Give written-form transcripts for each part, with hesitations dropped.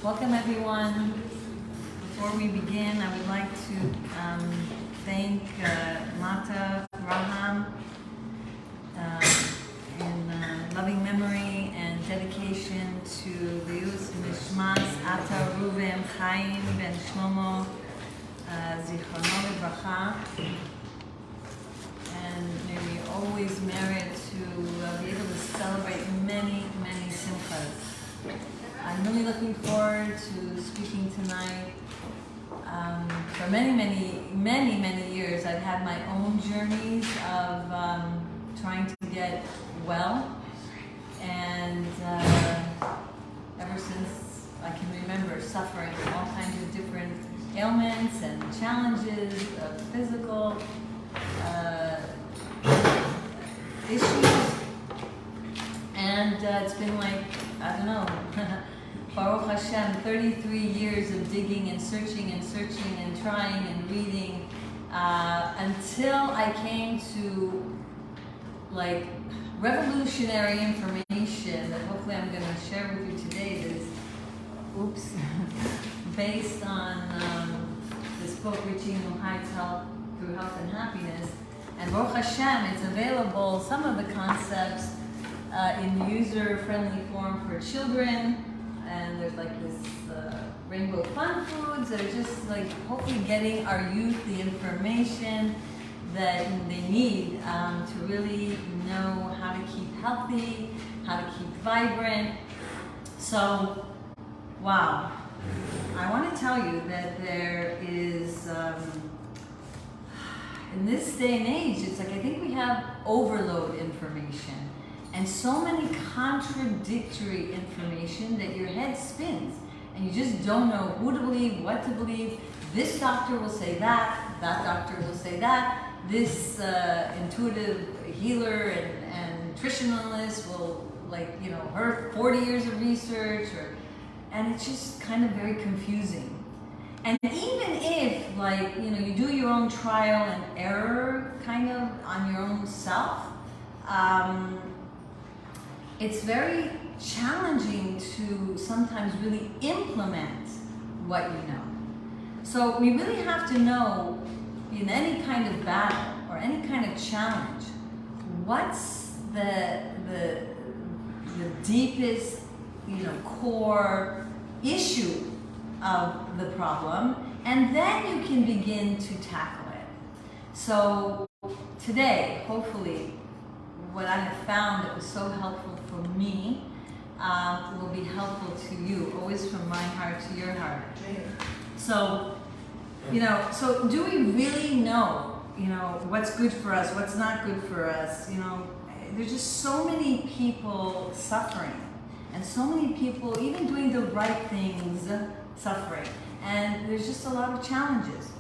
Welcome everyone. Before we begin, I would like to thank Mata Raham in loving memory and dedication to the Yus Mishmas Ata Reuven Chaim Ben Shlomo Zichrono Livracha, and may we always merit to be able to celebrate many simchas. I'm really looking forward to speaking tonight. For many years, I've had my own journeys of trying to get well, and ever since I can remember, suffering all kinds of different ailments and challenges of physical issues, and it's been like, I don't know, Baruch Hashem, 33 years of digging and searching and trying and reading until I came to like revolutionary information that hopefully I'm going to share with you today that is, based on this book, Reaching New Heights Through Health and Happiness. And Baruch Hashem, it's available, some of the concepts in user-friendly form for children. And there's like this rainbow fun foods that are just like hopefully getting our youth the information that they need to really know how to keep healthy, how to keep vibrant. So, wow. I want to tell you that there is, in this day and age, it's like I think we have overload information. And so many contradictory information that your head spins and you just don't know who to believe, what to believe. This doctor will say that doctor will say that, this intuitive healer and nutritionalist will, like, you know, her 40 years of research, and it's just kind of very confusing. And even if, like, you know, you do your own trial and error kind of on your own self, it's very challenging to sometimes really implement what you know. So we really have to know, in any kind of battle or any kind of challenge, what's the deepest, you know, core issue of the problem, and then you can begin to tackle it. So today, hopefully, what I have found that was so helpful for me will be helpful to you, always from my heart to your heart. So, you know, so do we really know, you know, what's good for us, what's not good for us? You know, there's just so many people suffering, and so many people even doing the right things suffering, and there's just a lot of challenges.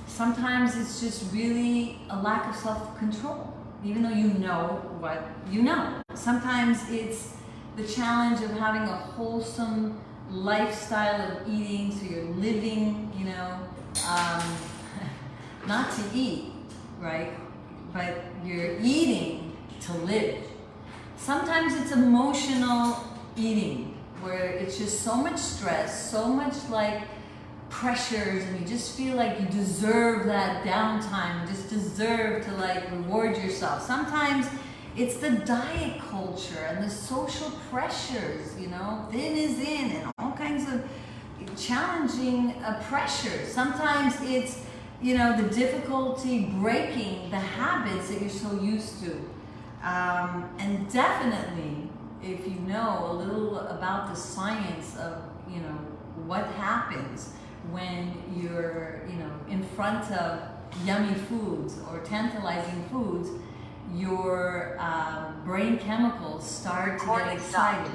Sometimes it's just really a lack of self-control, even though you know what you know. Sometimes it's the challenge of having a wholesome lifestyle of eating, so you're living, you know, not to eat, right? But you're eating to live. Sometimes it's emotional eating, where it's just so much stress, so much like pressures, and you just feel like you deserve that downtime, you just deserve to like reward yourself. Sometimes it's the diet culture and the social pressures, you know, thin is in, and all kinds of challenging pressures. Sometimes it's, you know, the difficulty breaking the habits that you're so used to. And definitely, if you know a little about the science of, you know, what happens when you're, you know, in front of yummy foods or tantalizing foods, your brain chemicals start to get excited.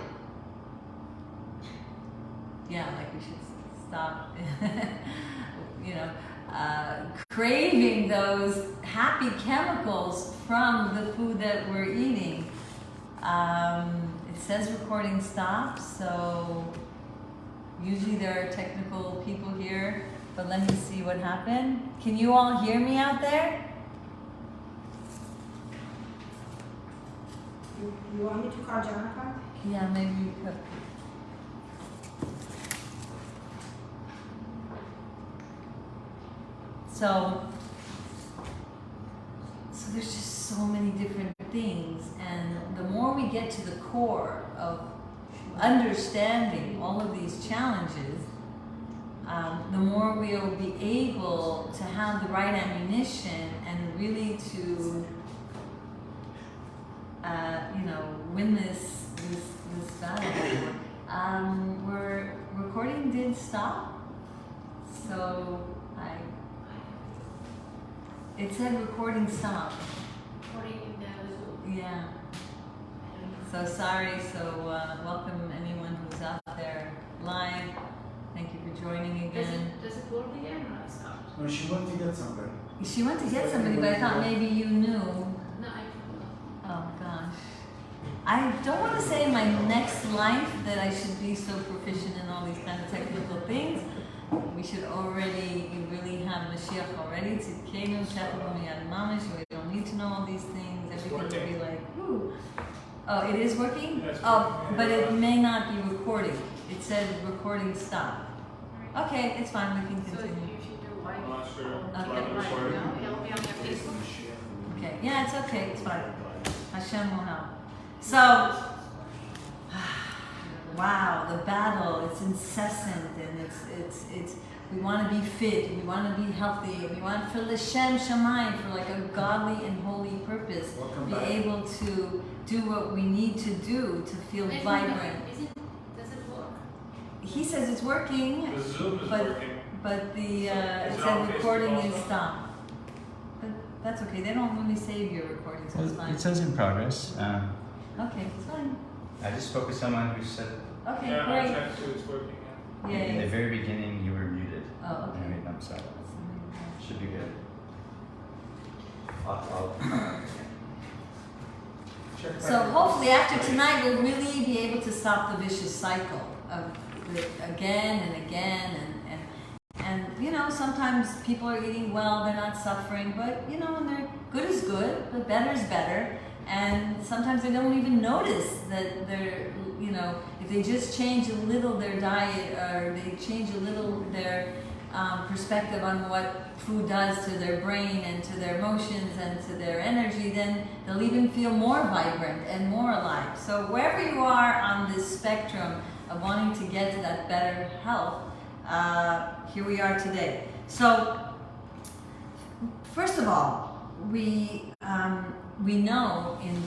Yeah, like we should stop, you know, craving those happy chemicals from the food that we're eating. It says recording stops, so usually there are technical people here, but let me see what happened. Can you all hear me out there? You want me to call Jennifer? Yeah, maybe you could. So there's just so many different things, and the more we get to the core of understanding all of these challenges, the more we'll be able to have the right ammunition and really to, win this battle. We're recording did stop, so it said recording stopped. Recording in the Zoom. Yeah. So sorry. So welcome anyone who's out there live. Thank you for joining again. Does it work again or it stopped? No, she went to get somebody. She went to get somebody, but I thought maybe you knew. No, I don't know. Oh gosh. I don't want to say in my next life that I should be so proficient in all these kind of technical things. We should already, we really have Mashiach already. Tzidkenu, Shechel Miyad Mamish. We don't need to know all these things. Everything will be like, whoo. Oh, it is working? Yes, Oh, but it may not be recording. It said recording stop. Okay, it's fine. We can So if continue. you do live, I'm not sure. Okay. Live right recording. now, it'll be on your Facebook. Okay, yeah, it's okay. It's fine. Hashem will help. So, wow, the battle, it's incessant, and it's we want to be fit, we want to be healthy, we want for L'Shem Shamayim, for like a godly and holy purpose, be able to do what we need to do to feel vibrant. Does it work? He says it's working, The Zoom is but working. but the Is it it said on Facebook recording is also? stopped. But that's okay. They don't really save your recording, so it's fine. It says in progress. Okay, it's fine. I just spoke with someone who said Okay, Yeah, I great. checked too, it's working. Yeah. Yeah, in the yeah. very beginning you were muted. Oh, okay. Anyway, I'm sorry. Should be good. Check back. So hopefully after tonight we'll really be able to stop the vicious cycle of the again and again and sometimes people are eating well, they're not suffering, but and they're good is good, but better is better. And sometimes they don't even notice that they're, if they just change a little their diet or they change a little their perspective on what food does to their brain and to their emotions and to their energy, then they'll even feel more vibrant and more alive. So wherever you are on this spectrum of wanting to get to that better health, here we are today. So first of all, we know in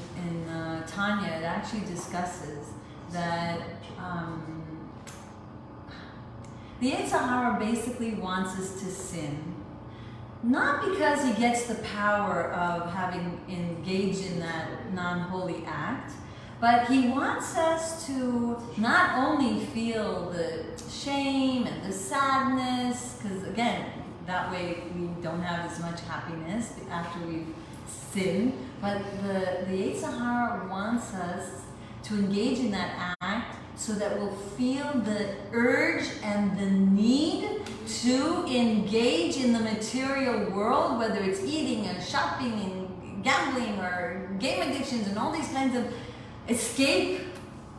Tanya, it actually discusses that the Yetzer Hara basically wants us to sin, not because he gets the power of having engaged in that non-holy act, but he wants us to not only feel the shame and the sadness, because again, that way we don't have as much happiness after we've sinned, but the Yetzer Hara wants us to engage in that act so that we'll feel the urge and the need to engage in the material world, whether it's eating and shopping and gambling or game addictions and all these kinds of escape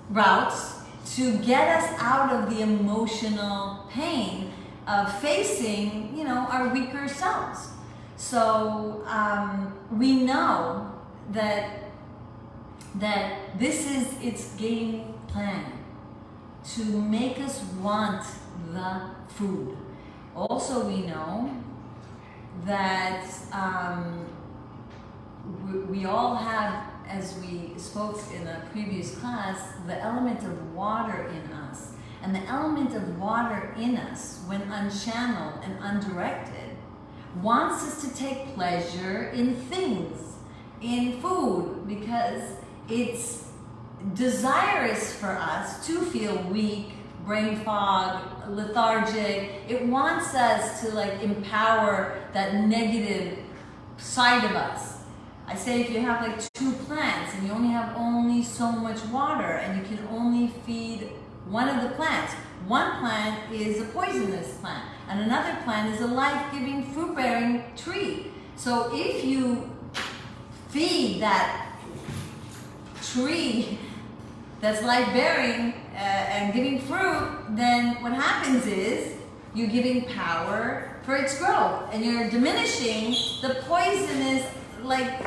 routes to get us out of the emotional pain of facing, our weaker selves. So we know that this is its game plan, to make us want the food. Also, we know that we all have, as we spoke in a previous class, the element of water in us. And the element of water in us, when unchanneled and undirected, wants us to take pleasure in things, in food, because it's desirous for us to feel weak, brain fog, lethargic. It wants us to empower that negative side of us. I say if you have 2 plants and you only so much water and you can only feed one of the plants. One plant is a poisonous plant and another plant is a life-giving fruit-bearing tree. So if you feed that tree that's life-bearing and giving fruit, then what happens is you're giving power for its growth, and you're diminishing the poisonous, like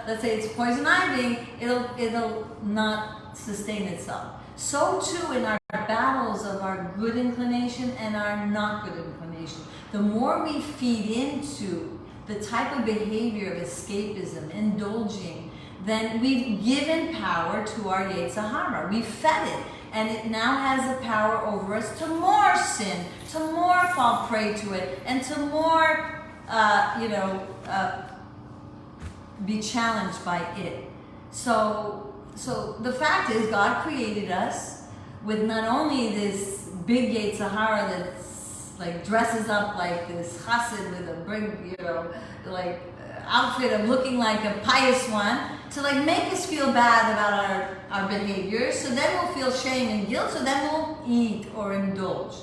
let's say it's poison ivy, it'll not sustain itself. So too in our battles of our good inclination and our not good inclination. The more we feed into the type of behavior of escapism, indulging, then we've given power to our Yetzer Hara. We've fed it. And it now has the power over us to more sin, to more fall prey to it, and to more, be challenged by it. So the fact is, God created us with not only this big Yetzer Hara that's like dresses up like this chassid with a big, outfit of looking like a pious one, to like make us feel bad about our behaviors, so then we'll feel shame and guilt, so then we'll eat or indulge.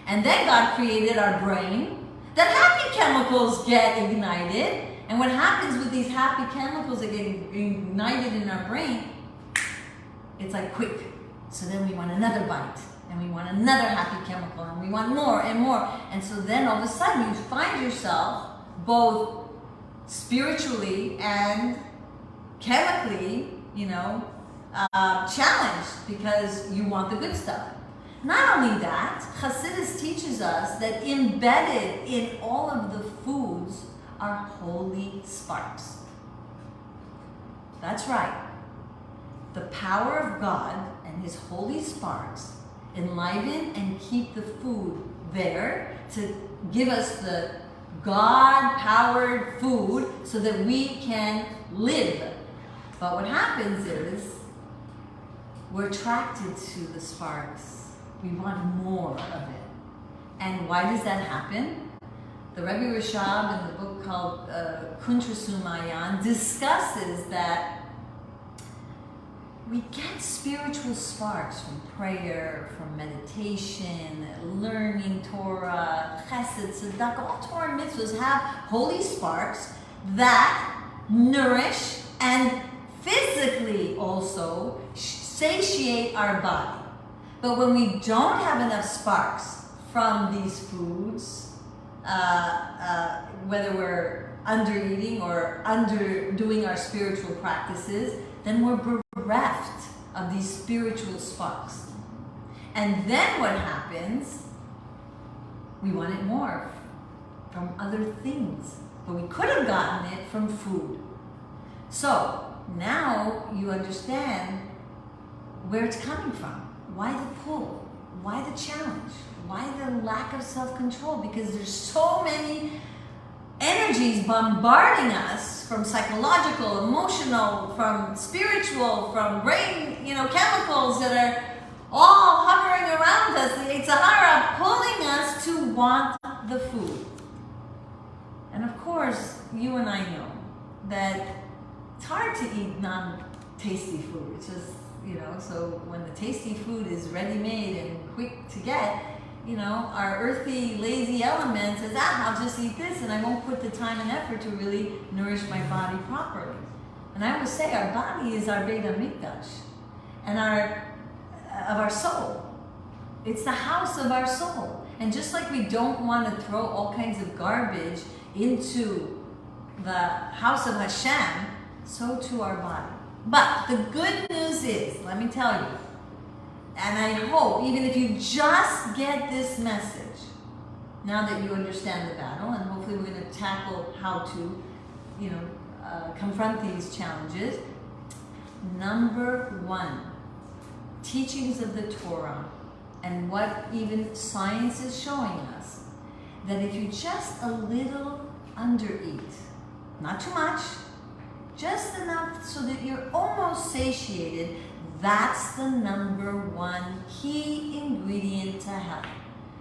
And then God created our brain, that happy chemicals get ignited, and what happens with these happy chemicals that get ignited in our brain, it's like quick. So then we want another bite, and we want another happy chemical, and we want more and more. And so then all of a sudden you find yourself both spiritually and chemically, challenged because you want the good stuff. Not only that, Hasidus teaches us that embedded in all of the foods are holy sparks. That's right. The power of God and His holy sparks enliven and keep the food there to give us the God-powered food so that we can live. But what happens is we're attracted to the sparks. We want more of it. And why does that happen? The Rebbe Rashab in the book called Kuntrasu Mayan discusses that we get spiritual sparks from prayer, from meditation, learning Torah, chesed, tzedakah. All Torah and mitzvahs have holy sparks that nourish and physically also satiate our body. But when we don't have enough sparks from these foods, whether we're under eating or under doing our spiritual practices, then we're bereft of these spiritual sparks. And then what happens? We want it more from other things, but we could have gotten it from food. So now you understand where it's coming from. Why the pull? Why the challenge? Why the lack of self-control? Because there's so many energies bombarding us from psychological, emotional, from spiritual, from brain, chemicals that are all hovering around us, the Yetzer Hara pulling us to want the food. And of course, you and I know that it's hard to eat non-tasty food. It's just, so when the tasty food is ready-made and quick to get, our earthy, lazy element says, I'll just eat this and I won't put the time and effort to really nourish my body properly. And I always say our body is our Beit HaMikdash and of our soul. It's the house of our soul. And just like we don't want to throw all kinds of garbage into the house of Hashem, so too our body. But the good news is, let me tell you, and I hope, even if you just get this message, now that you understand the battle, and hopefully we're going to tackle how to, confront these challenges. Number one, teachings of the Torah, and what even science is showing us, that if you just a little undereat, not too much, just enough so that you're almost satiated, that's the number one key ingredient to health.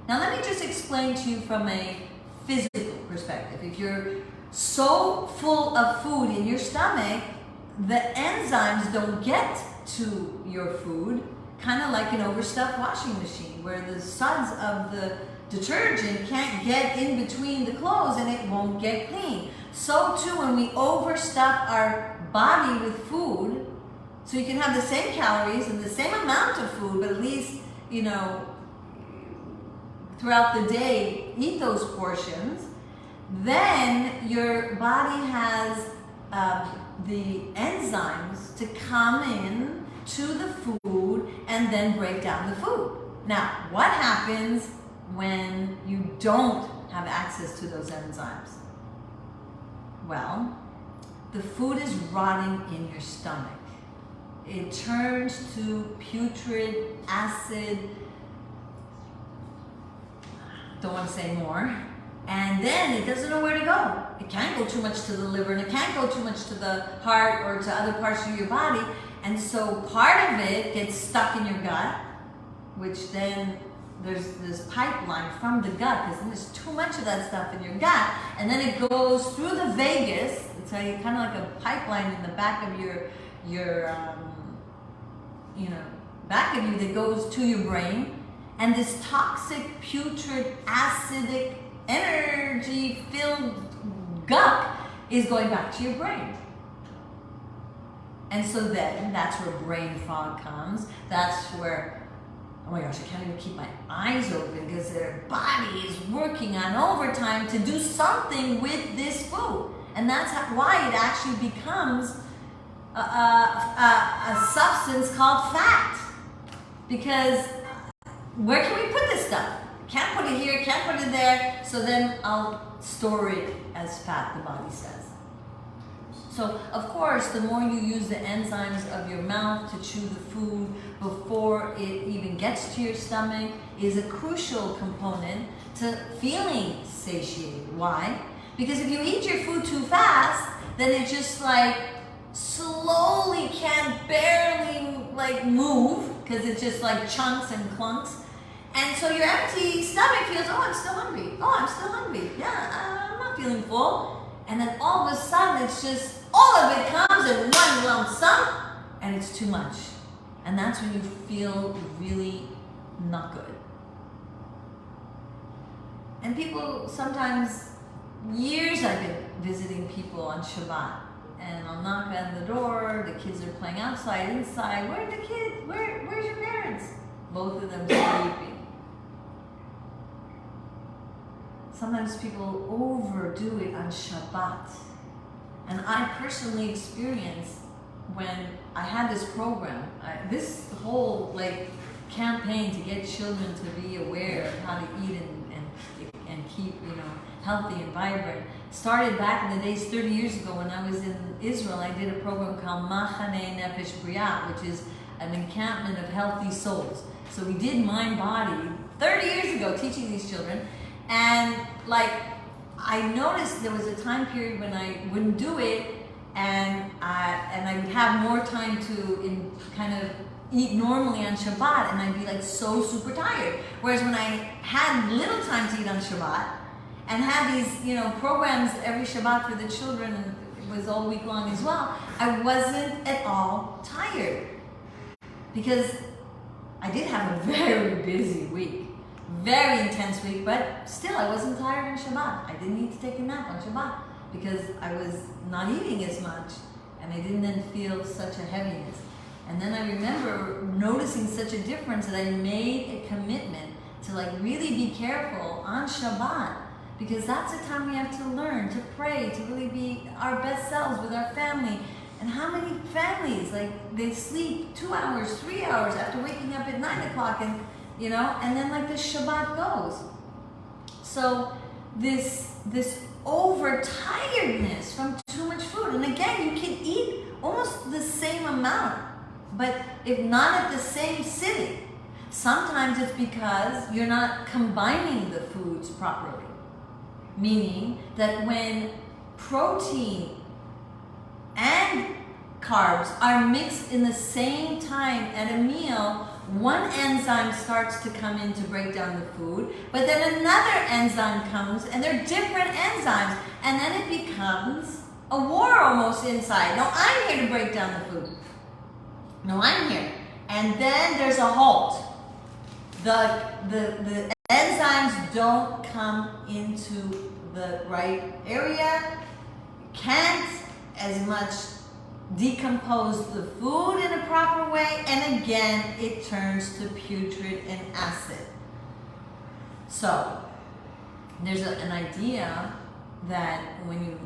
Now let me just explain to you from a physical perspective. If you're so full of food in your stomach, the enzymes don't get to your food, kind of like an overstuffed washing machine, where the suds of the detergent can't get in between the clothes and it won't get clean. So too, when we overstuff our body with food, so you can have the same calories and the same amount of food, but at least, throughout the day eat those portions, then your body has the enzymes to come in to the food and then break down the food. Now, what happens when you don't have access to those enzymes? Well, the food is rotting in your stomach. It turns to putrid, acid, don't want to say more, and then it doesn't know where to go. It can't go too much to the liver, and it can't go too much to the heart or to other parts of your body, and so part of it gets stuck in your gut, which then there's this pipeline from the gut, because there's too much of that stuff in your gut, and then it goes through the vagus. It's like, kind of like a pipeline in the back of your back of you that goes to your brain, and this toxic, putrid, acidic, energy-filled gunk is going back to your brain. And so then that's where brain fog comes. That's where, oh my gosh, I can't even keep my eyes open because their body is working on overtime to do something with this food. And that's why it actually becomes a substance called fat. Because where can we put this stuff? Can't put it here, can't put it there, so then I'll store it as fat, the body says. So, of course, the more you use the enzymes of your mouth to chew the food before it even gets to your stomach is a crucial component to feeling satiated. Why? Because if you eat your food too fast, then it just like slowly can barely like move because it's just like chunks and clunks. And so your empty stomach feels, oh, I'm still hungry. Oh, I'm still hungry. Yeah, I'm not feeling full. And then all of a sudden, it's just, all of it comes in one lump sum, and it's too much. And that's when you feel really not good. And people sometimes, years I've been visiting people on Shabbat, and I'll knock on the door, the kids are playing outside, inside, where are the kids? Where's your parents? Both of them sleeping. Sometimes people overdo it on Shabbat. And I personally experienced when I had this program, this whole like campaign to get children to be aware of how to eat and keep, healthy and vibrant, started back in the days 30 years ago when I was in Israel. I did a program called Machane Nefesh Briat, which is an encampment of healthy souls. So we did mind body 30 years ago teaching these children. And like, I noticed there was a time period when I wouldn't do it, and I would have more time to kind of eat normally on Shabbat, and I'd be like so super tired. Whereas when I had little time to eat on Shabbat, and had these programs every Shabbat for the children, and it was all week long as well, I wasn't at all tired because I did have a very busy week. Very intense week, but still I wasn't tired on Shabbat. I didn't need to take a nap on Shabbat because I was not eating as much, and I didn't then feel such a heaviness. And then I remember noticing such a difference that I made a commitment to like really be careful on Shabbat, because that's the time we have to learn to pray, to really be our best selves with our family. And how many families, like, they sleep 2 hours, 3 hours after waking up at 9 o'clock, and and then like the Shabbat goes. So this overtiredness from too much food, and again, you can eat almost the same amount, but if not at the same sitting. Sometimes it's because you're not combining the foods properly. Meaning that when protein and carbs are mixed in the same time at a meal, one enzyme starts to come in to break down the food, but then another enzyme comes, and they're different enzymes, and then it becomes a war almost inside. No, I'm here to break down the food. No, I'm here. And then there's a halt. The enzymes don't come into the right area, can't as much decompose the food in a proper way, and again it turns to putrid and acid. So there's an idea that when you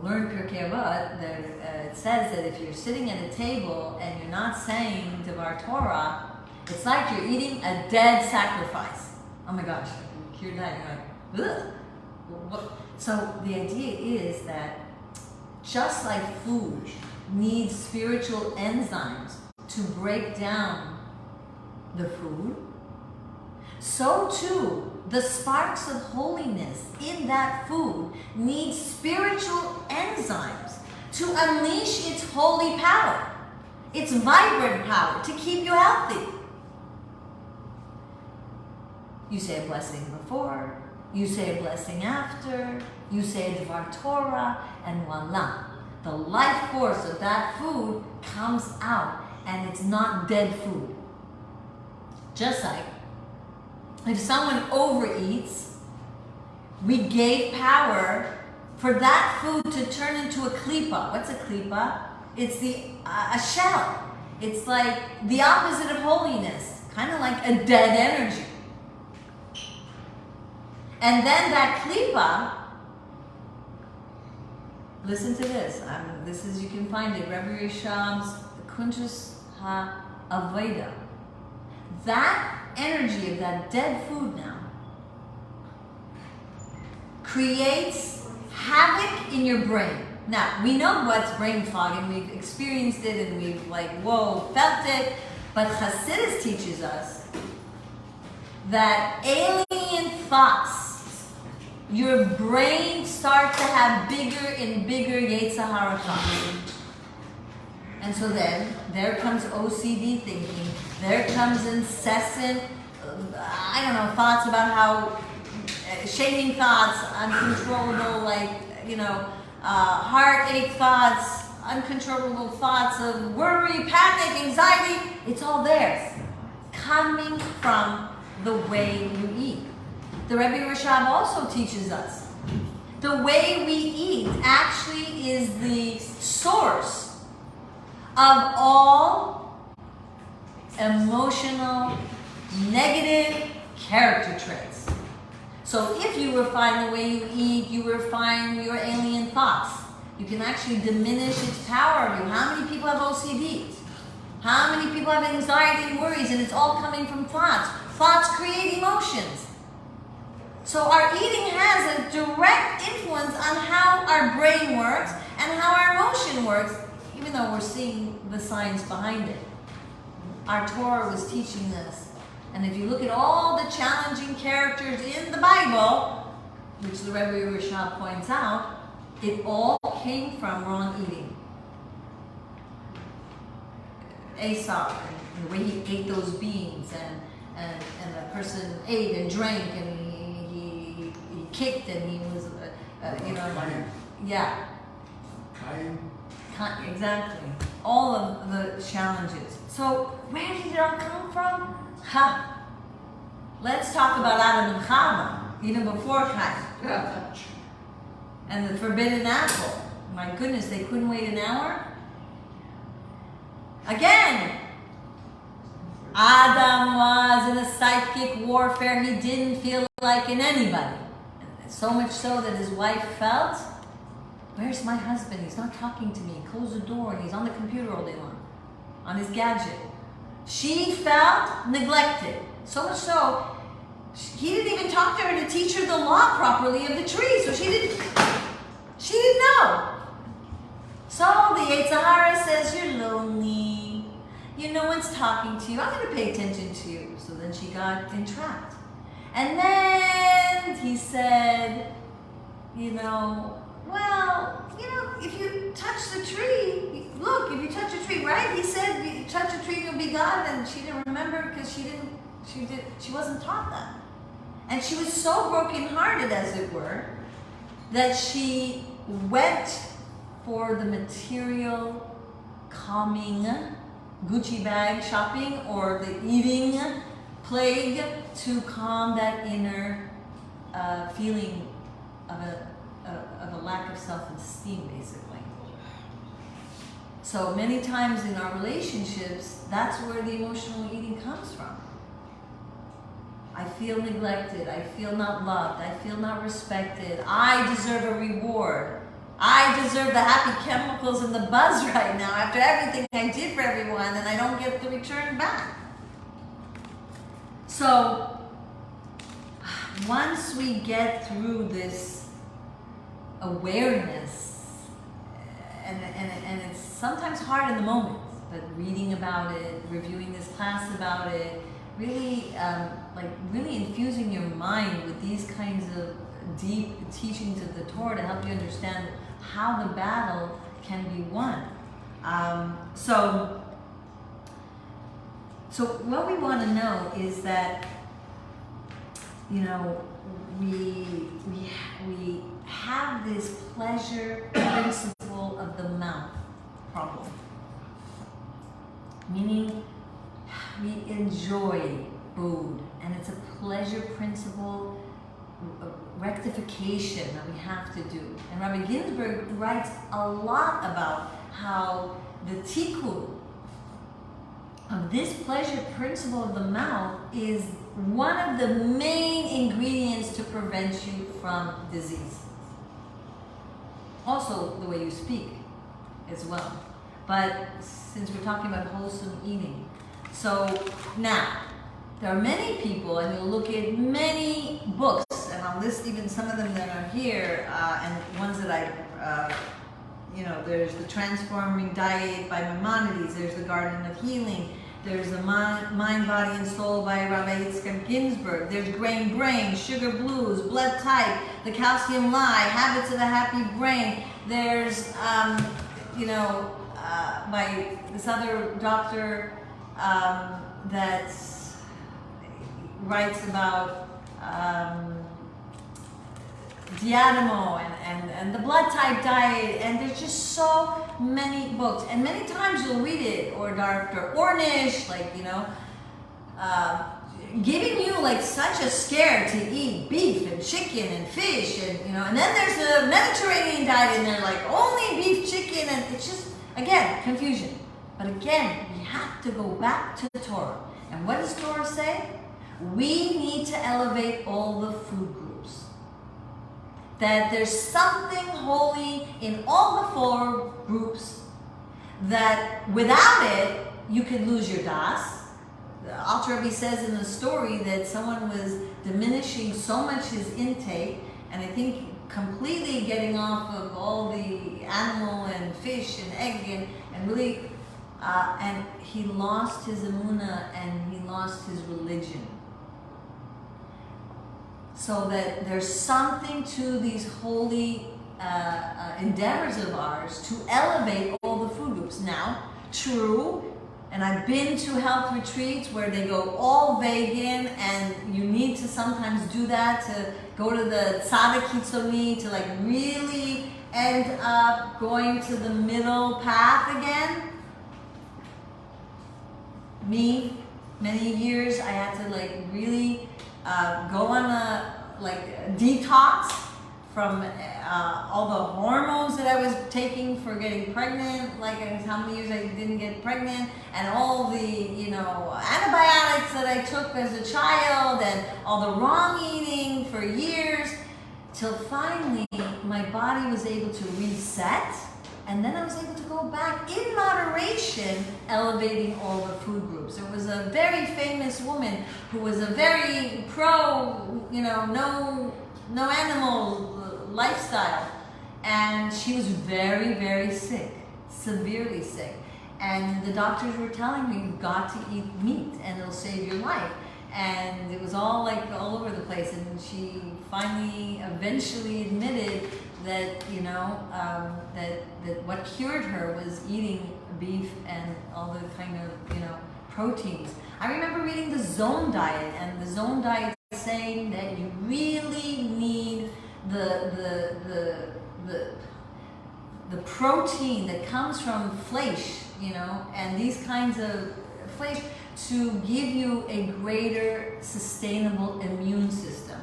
learn Pirkei Avot, it says that if you're sitting at a table and you're not saying Devar Torah, it's like you're eating a dead sacrifice. Oh my gosh, you hear that? You're like, ugh. What? So the idea is that just like food needs spiritual enzymes to break down the food, so too the sparks of holiness in that food need spiritual enzymes to unleash its holy power, its vibrant power, to keep you healthy. You say a blessing before, you say a blessing after, you say a Devar Torah, and voila. The life force of that food comes out, and it's not dead food. Just like if someone overeats, we gave power for that food to turn into a klipa. What's a klipa? It's a shell. It's like the opposite of holiness, kind of like a dead energy. And then that klipa, listen to this. You can find it, Rabbi Yerushalmi's Kuntres HaAvodah. That energy of that dead food now creates havoc in your brain. Now, we know what's brain fog, and we've experienced it, and we've felt it, but Hasidus teaches us that alien thoughts, your brain starts to have bigger and bigger Yetzer Hara thoughts. And so then, there comes OCD thinking, there comes incessant, thoughts about how, shaming thoughts, uncontrollable, heartache thoughts, uncontrollable thoughts of worry, panic, anxiety. It's all there, coming from the way you eat. The Rebbe Rashab also teaches us the way we eat actually is the source of all emotional, negative character traits. So if you refine the way you eat, you refine your alien thoughts. You can actually diminish its power of you. How many people have OCD? How many people have anxiety and worries, and it's all coming from thoughts? Thoughts create emotions. So our eating has a direct influence on how our brain works and how our emotion works, even though we're seeing the science behind it. Our Torah was teaching this. And if you look at all the challenging characters in the Bible, which the Rebbe Yerushalmi points out, it all came from wrong eating. Esau, and the way he ate those beans, and the person ate and drank, and he kicked, and he was, yeah. Exactly. All of the challenges. So where did it all come from? Let's talk about Adam and Chava, even before Cain. And the forbidden apple. My goodness, they couldn't wait an hour? Again, Adam was in a psychic warfare. He didn't feel like in anybody. So much so that his wife felt, where's my husband? He's not talking to me. Close the door, and he's on the computer all day long, on his gadget. She felt neglected. So much so, he didn't even talk to her to teach her the law properly of the tree. So she didn't know. So the Yetzer Hara says, you're lonely. No one's talking to you. I'm going to pay attention to you. So then she got entrapped. And then he said, if you touch the tree, look, if you touch a tree, right? He said, you touch a tree, you'll be God. And she didn't remember because she wasn't taught that. And she was so brokenhearted, as it were, that she went for the material, calming, Gucci bag shopping, or the eating plague to calm that inner feeling of a lack of self-esteem, basically. So many times in our relationships, that's where the emotional eating comes from. I feel neglected, I feel not loved, I feel not respected, I deserve a reward. I deserve the happy chemicals and the buzz right now after everything I did for everyone, and I don't get the return back. So, once we get through this awareness, and it's sometimes hard in the moment, but reading about it, reviewing this class about it, really, really infusing your mind with these kinds of deep teachings of the Torah to help you understand how the battle can be won. So what we want to know is that, you know, we have this pleasure principle of the mouth problem. Meaning, we enjoy food, and it's a pleasure principle rectification that we have to do. And Rabbi Ginsburg writes a lot about how the tikkun of this pleasure principle of the mouth is one of the main ingredients to prevent you from disease. Also, the way you speak as well. But since we're talking about wholesome eating, so now there are many people, and you'll look at many books, and I'll list even some of them that are here, and ones that there's the Transforming Diet by Maimonides, there's the Garden of Healing, there's the Mind, Body, and Soul by Rabbi Yitzchak Ginsburg, there's Grain Brain, Sugar Blues, Blood Type, The Calcium Lie, Habits of a Happy Brain, there's, by this other doctor that writes about Diademo and the blood type diet, and there's just so many books, and many times you'll read it, or Dr. Ornish, giving you like such a scare to eat beef and chicken and fish, and and then there's the Mediterranean diet, and they're like only beef, chicken, and it's just, again, confusion. But again, we have to go back to the Torah. And what does Torah say? We need to elevate all the food groups. That there's something holy in all the four groups, that without it, you could lose your das. The Alter Rebbe says in the story that someone was diminishing so much his intake, and I think completely getting off of all the animal and fish and egg, and really, and he lost his emunah, and he lost his religion. So that there's something to these holy endeavors of ours to elevate all the food groups. Now, true, and I've been to health retreats where they go all vegan, and you need to sometimes do that to go to the tzaddik kitzoni, to like really end up going to the middle path again. Me, many years, I had to like really go on a detox from all the hormones that I was taking for getting pregnant, like how many years I didn't get pregnant, and all the antibiotics that I took as a child, and all the wrong eating for years, till finally my body was able to reset, and then I was able to go back in moderation, elevating all the food groups. There was a very famous woman who was a very pro, no animal lifestyle, and she was very, very sick, severely sick. And the doctors were telling me, you've got to eat meat, and it'll save your life. And it was all over the place, and she finally, eventually admitted that, that what cured her was eating beef and all the kind of, proteins. I remember reading the Zone Diet, and the Zone Diet saying that you really need the protein that comes from flesh, and these kinds of flesh, to give you a greater sustainable immune system.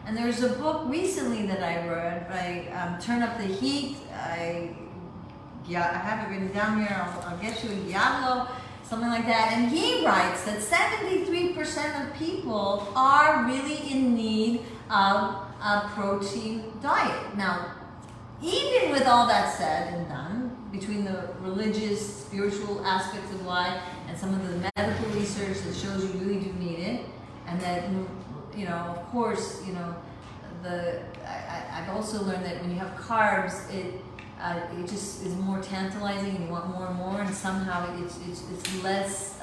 And there's a book recently that I read by Turn Up the Heat. I have it written down here. I'll get you a Diablo. It's something like that. And he writes that 73% of people are really in need of a protein diet. Now, even with all that said and done, between the religious, spiritual aspects of life and some of the medical research that shows you really do need it, and that, you know, of course, you know, I've also learned that when you have carbs, it just is more tantalizing and you want more and more, and somehow it's less,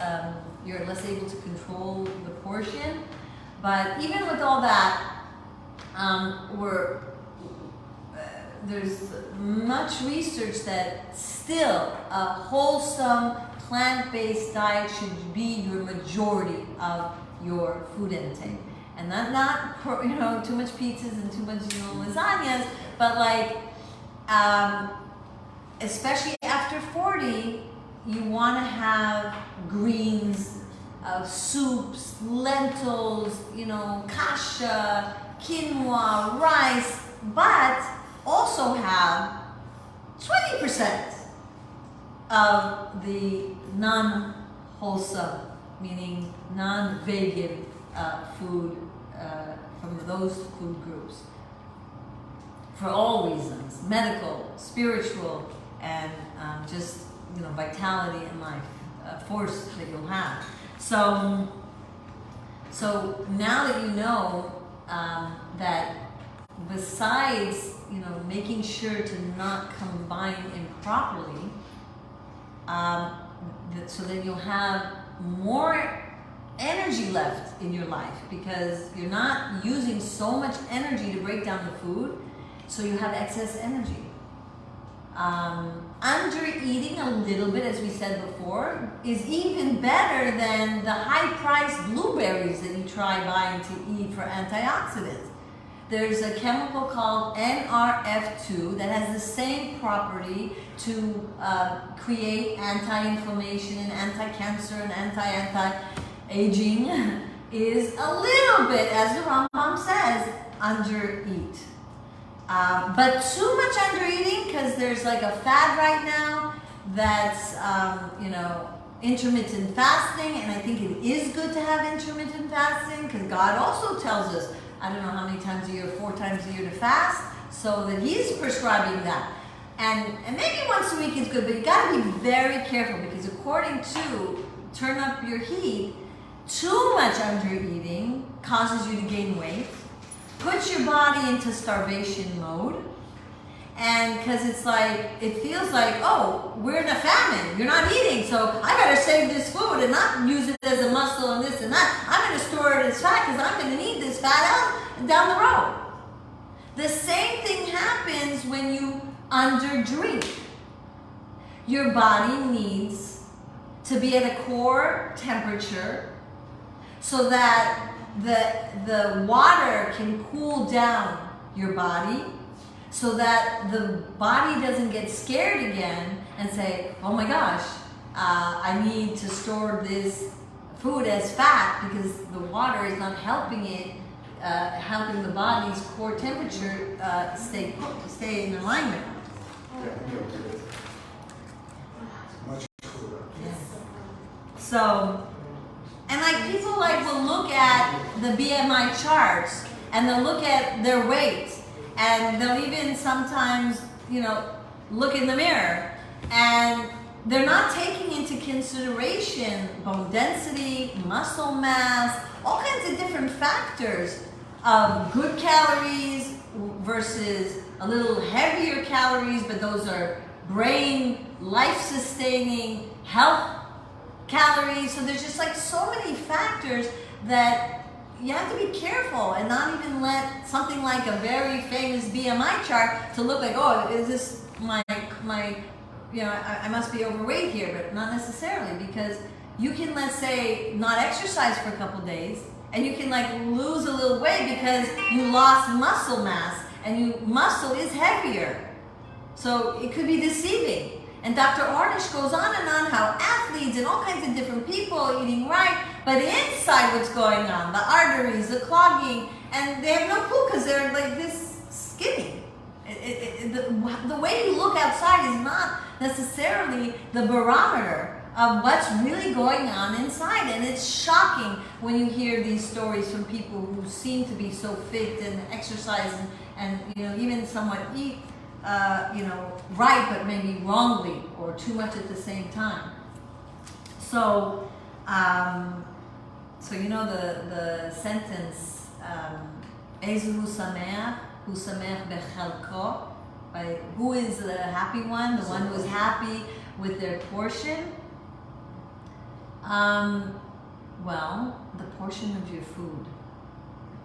you're less able to control the portion. But even with all that, there's much research that still a wholesome plant-based diet should be your majority of your food intake. And not you know, too much pizzas and too much, you know, lasagnas, but like, especially after 40, you want to have greens, soups, lentils, you know, kasha, quinoa, rice, but also have 20% of the non-wholesome, meaning non-vegan food from those food groups, for all reasons, medical, spiritual, and just, you know, vitality in life, force that you'll have. So now that you know that besides, you know, making sure to not combine improperly, so that you'll have more energy left in your life, because you're not using so much energy to break down the food, so you have excess energy. Under eating a little bit, as we said before, is even better than the high-priced blueberries that you try buying to eat for antioxidants. There's a chemical called NRF2 that has the same property to create anti-inflammation and anti-cancer and anti-aging, is a little bit, as the Rambam says, under-eat. But too much under-eating, because there's like a fad right now that's, you know, intermittent fasting, and I think it is good to have intermittent fasting, because God also tells us, I don't know how many times a year, 4 times a year to fast, so that He's prescribing that. And maybe once a week is good, but you got to be very careful, because according to Turn Up Your Heat, too much under eating causes you to gain weight, puts your body into starvation mode, and because it's like, it feels like, oh, we're in a famine, you're not eating, so I better save this food and not use it as a muscle and this and that. I'm going to store it as fat because I'm going to need this fat out down the road. The same thing happens when you underdrink. Your body needs to be at a core temperature so that the water can cool down your body, so that the body doesn't get scared again and say, oh my gosh, I need to store this food as fat because the water is not helping it, helping the body's core temperature stay in alignment. Much cooler. So, and like people like will look at the BMI charts and they'll look at their weight, and they'll even sometimes, you know, look in the mirror, and they're not taking into consideration bone density, muscle mass, all kinds of different factors of good calories versus a little heavier calories, but those are brain, life-sustaining, health calories. So there's just like so many factors that you have to be careful and not even let something like a very famous BMI chart to look like, oh, is this my you know, I must be overweight here, but not necessarily, because you can, let's say, not exercise for a couple days, and you can like lose a little weight because you lost muscle mass, and muscle is heavier. So it could be deceiving. And Dr. Ornish goes on and on how athletes and all kinds of different people eating right, but inside what's going on, the arteries, the clogging, and they have no clue because they're like this skinny. The way you look outside is not necessarily the barometer of what's really going on inside. And it's shocking when you hear these stories from people who seem to be so fit and exercise and even somewhat eat, right, but maybe wrongly or too much at the same time. So, the sentence, Ezu hu sameach bechalko, right? Who is the happy one? The one who is happy with their portion? Well, the portion of your food.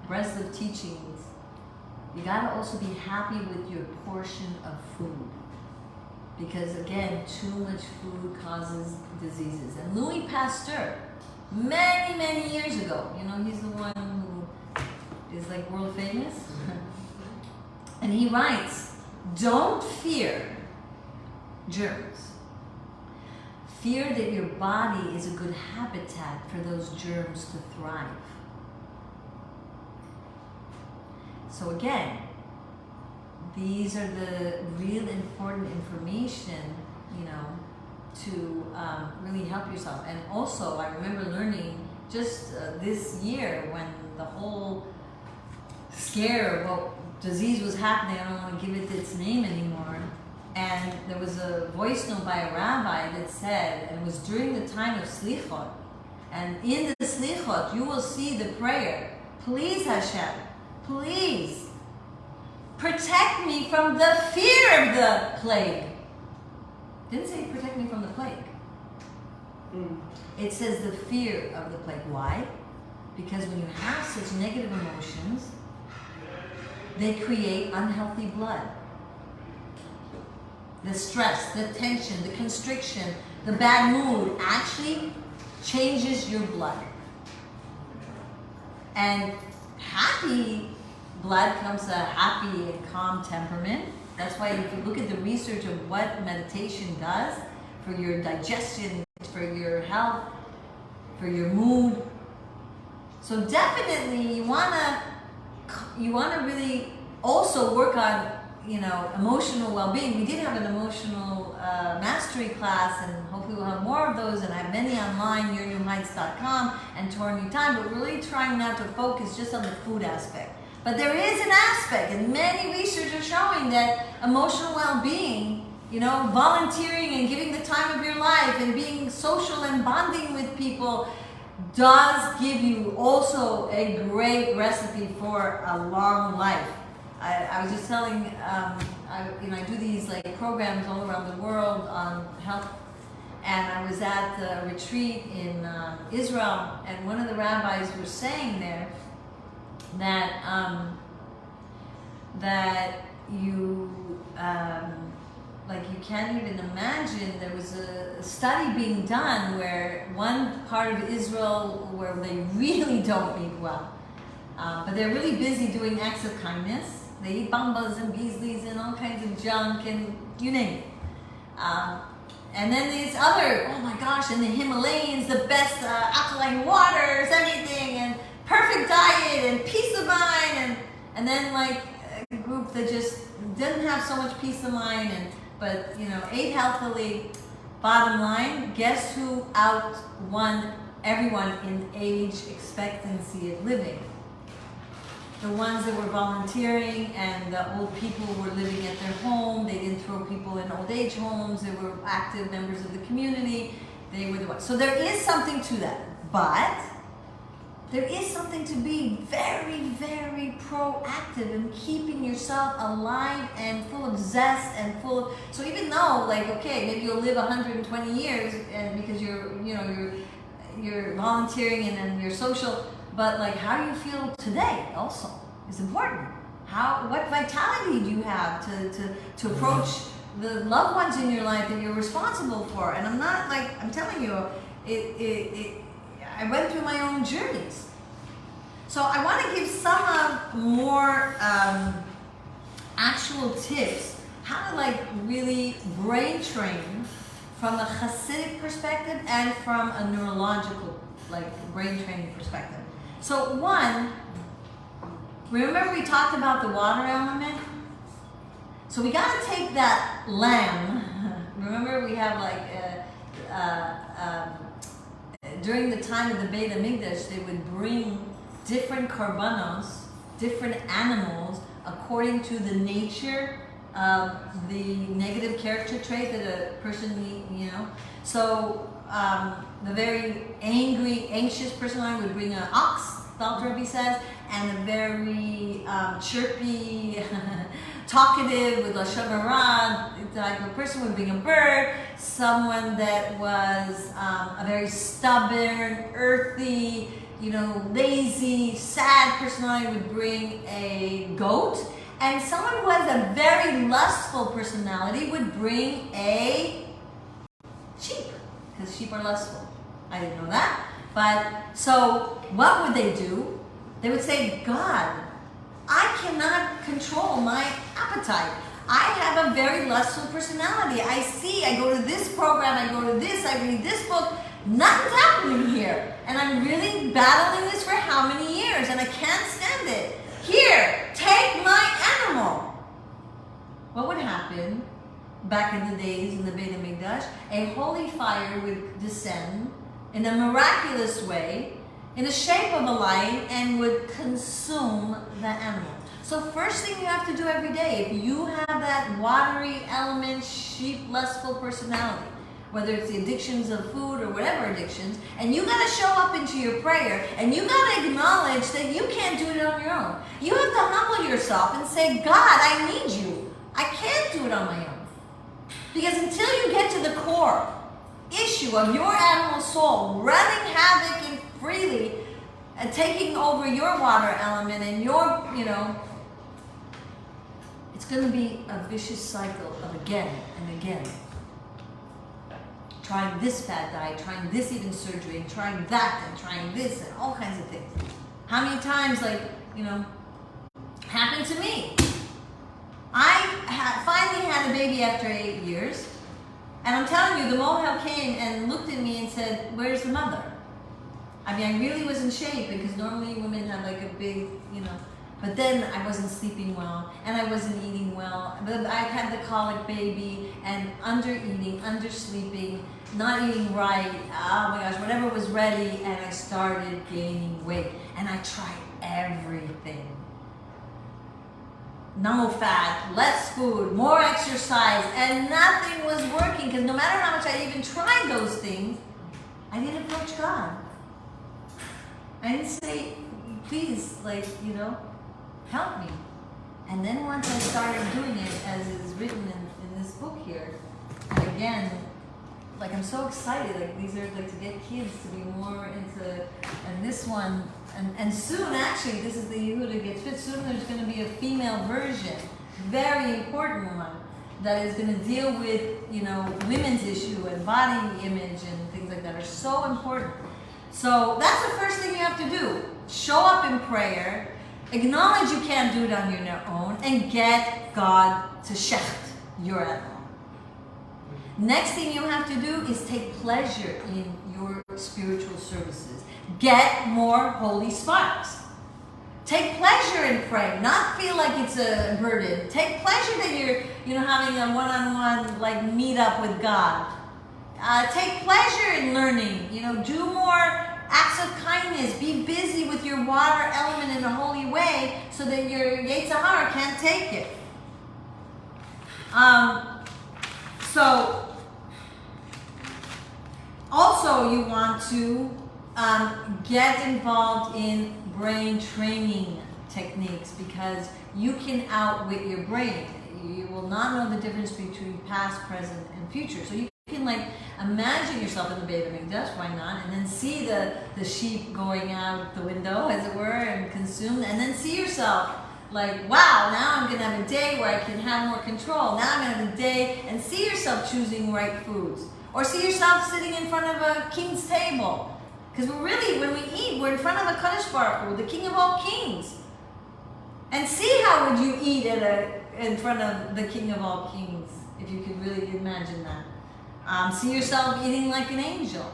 Rest of teachings, you gotta also be happy with your portion of food. Because again, too much food causes diseases. And Louis Pasteur, many, many years ago, he's the one who is like world famous. And he writes, don't fear germs. Fear that your body is a good habitat for those germs to thrive. So again, these are the real important information, to really help yourself. And also, I remember learning just this year when the whole scare of what disease was happening, I don't want to give it its name anymore. And there was a voice note by a rabbi that said, and it was during the time of Slichot, and in the Slichot, you will see the prayer, please Hashem, please, protect me from the fear of the plague. Didn't say protect me from the plague. It says the fear of the plague. Why? Because when you have such negative emotions, they create unhealthy blood. The stress, the tension, the constriction, the bad mood actually changes your blood. And happy blood comes a happy and calm temperament. That's why if you look at the research of what meditation does for your digestion, for your health, for your mood. So definitely you wanna really also work on emotional well-being. We did have an emotional mastery class, and hopefully we'll have more of those, and I have many online, yournewheights.com and Torah New Time, but we're really trying not to focus just on the food aspect. But there is an aspect, and many research are showing that emotional well-being, volunteering and giving the time of your life and being social and bonding with people does give you also a great recipe for a long life. I was just telling, I do these programs all around the world on health, and I was at a retreat in Israel, and one of the rabbis was saying there that you you can't even imagine. There was a study being done where one part of Israel where they really don't eat well, but they're really busy doing acts of kindness. They eat bambas and beesleys and all kinds of junk and you name it. And then these other, oh my gosh, in the Himalayas, the best alkaline waters, everything, and perfect diet and peace of mind, and then a group that just didn't have so much peace of mind, but ate healthily. Bottom line, guess who outwon everyone in age expectancy of living? The ones that were volunteering, and the old people were living at their home. They didn't throw people in old age homes. They were active members of the community. They were the ones. So there is something to that, but there is something to be very, very proactive in keeping yourself alive and full of zest and full of, so even though okay, maybe you'll live 120 years and because you're volunteering and then you're social, but how do you feel today also is important. What vitality do you have to approach the loved ones in your life that you're responsible for? And I'm not I'm telling you, I went through my own journeys. So I want to give some more actual tips how to really brain train from a Hasidic perspective and from a neurological brain training perspective. So one, remember we talked about the water element? So we got to take that lamb. Remember we have during the time of the Beit HaMikdash, they would bring different korbanos, different animals, according to the nature of the negative character trait that a person, So the very angry, anxious personality would bring an ox, the Alter Rebbe says, and a very chirpy, talkative with lashon hara type of person would bring a bird. Someone that was a very stubborn, earthy, lazy, sad personality would bring a goat. And someone who has a very lustful personality would bring a sheep, because sheep are lustful. I didn't know that. But so what would they do? They would say, God, I cannot control my appetite. I have a very lustful personality. I go to this program, I go to this, I read this book. Nothing's happening here. And I'm really battling this for how many years? And I can't stand it. Here, take my animal. What would happen back in the days in the Beit HaMikdash? A holy fire would descend in a miraculous way, in the shape of a lion, and would consume the animal. So first thing you have to do every day, if you have that watery element, sheep, lustful personality, whether it's the addictions of food or whatever addictions, and you gotta show up into your prayer, and you gotta acknowledge that you can't do it on your own. You have to humble yourself and say, God, I need you. I can't do it on my own. Because until you get to the core issue of your animal soul running havoc and freely, and taking over your water element and your, it's going to be a vicious cycle of again and again. Trying this fat diet, trying this eating surgery, and trying that, and trying this, and all kinds of things. How many times, happened to me? I finally had a baby after 8 years, and I'm telling you, the mohel came and looked at me and said, where's the mother? I mean, I really was in shape, because normally women have like a big, but then I wasn't sleeping well, and I wasn't eating well. But I had the colic baby, and under-eating, under-sleeping, not eating right, oh my gosh, whatever was ready, and I started gaining weight. And I tried everything. No fat, less food, more exercise, and nothing was working, because no matter how much I even tried those things, I didn't approach God. I didn't say, please, help me. And then once I started doing it, as it is written in this book here, and again, I'm so excited, these are to get kids to be more into, and this one, and soon actually, this is the Yehuda Gets Fit, soon there's going to be a female version, very important one, that is going to deal with, women's issue and body image and things like that are so important. So that's the first thing you have to do. Show up in prayer, acknowledge you can't do it on your own, and get God to shecht your animal. Next thing you have to do is take pleasure in your spiritual services. Get more holy sparks. Take pleasure in praying, not feel like it's a burden. Take pleasure that you're having a one-on-one meet up with God. Take pleasure in learning. Do more acts of kindness. Be busy with your water element in a holy way, so that your Yetzer Hara can't take it. So, also you want to get involved in brain training techniques, because you can outwit your brain. You will not know the difference between past, present, and future. So you can imagine yourself in the Beit HaMikdash, why not? And then see the sheep going out the window, as it were, and consumed, and then see yourself wow, now I'm going to have a day where I can have more control. Now I'm going to have a day, and see yourself choosing right foods. Or see yourself sitting in front of a king's table. Because when we eat, we're in front of a Kadosh Baruch Hu, the King of all kings. And see how would you eat in front of the King of all kings, if you could really imagine that. See yourself eating like an angel.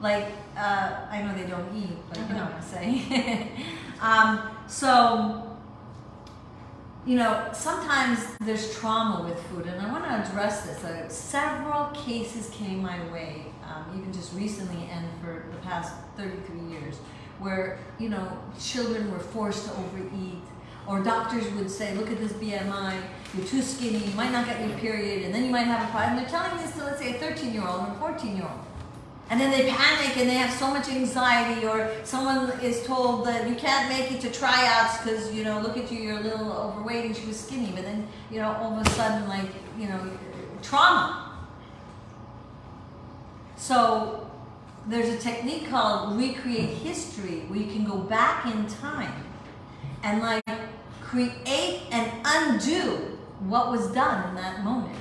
I know they don't eat, but you know what I'm saying. So sometimes there's trauma with food, and I want to address this. Several cases came my way, even just recently and for the past 33 years, where, children were forced to overeat, or doctors would say, look at this BMI, you're too skinny, you might not get your period, and then you might have a problem. They're telling this to, let's say, a 13-year-old or a 14-year-old. And then they panic and they have so much anxiety, or someone is told that you can't make it to tryouts because, look at you, you're a little overweight and she was skinny. But then, all of a sudden, trauma. So there's a technique called recreate history, where you can go back in time and create and undo what was done in that moment.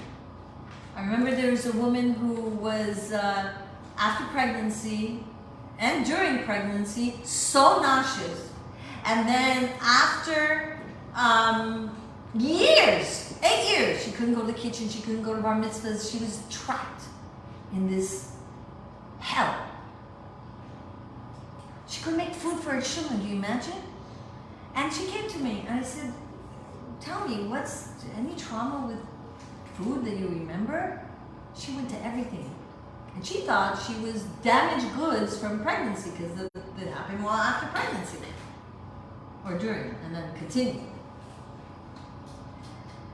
I remember there was a woman who was, after pregnancy and during pregnancy, so nauseous. And then after years, 8 years, she couldn't go to the kitchen, she couldn't go to bar mitzvahs, she was trapped in this hell. She couldn't make food for her children, do you imagine? And she came to me and I said, tell me, what's any trauma with food that you remember? She went to everything. And she thought she was damaged goods from pregnancy, because it happened while after pregnancy. Or during, and then continued.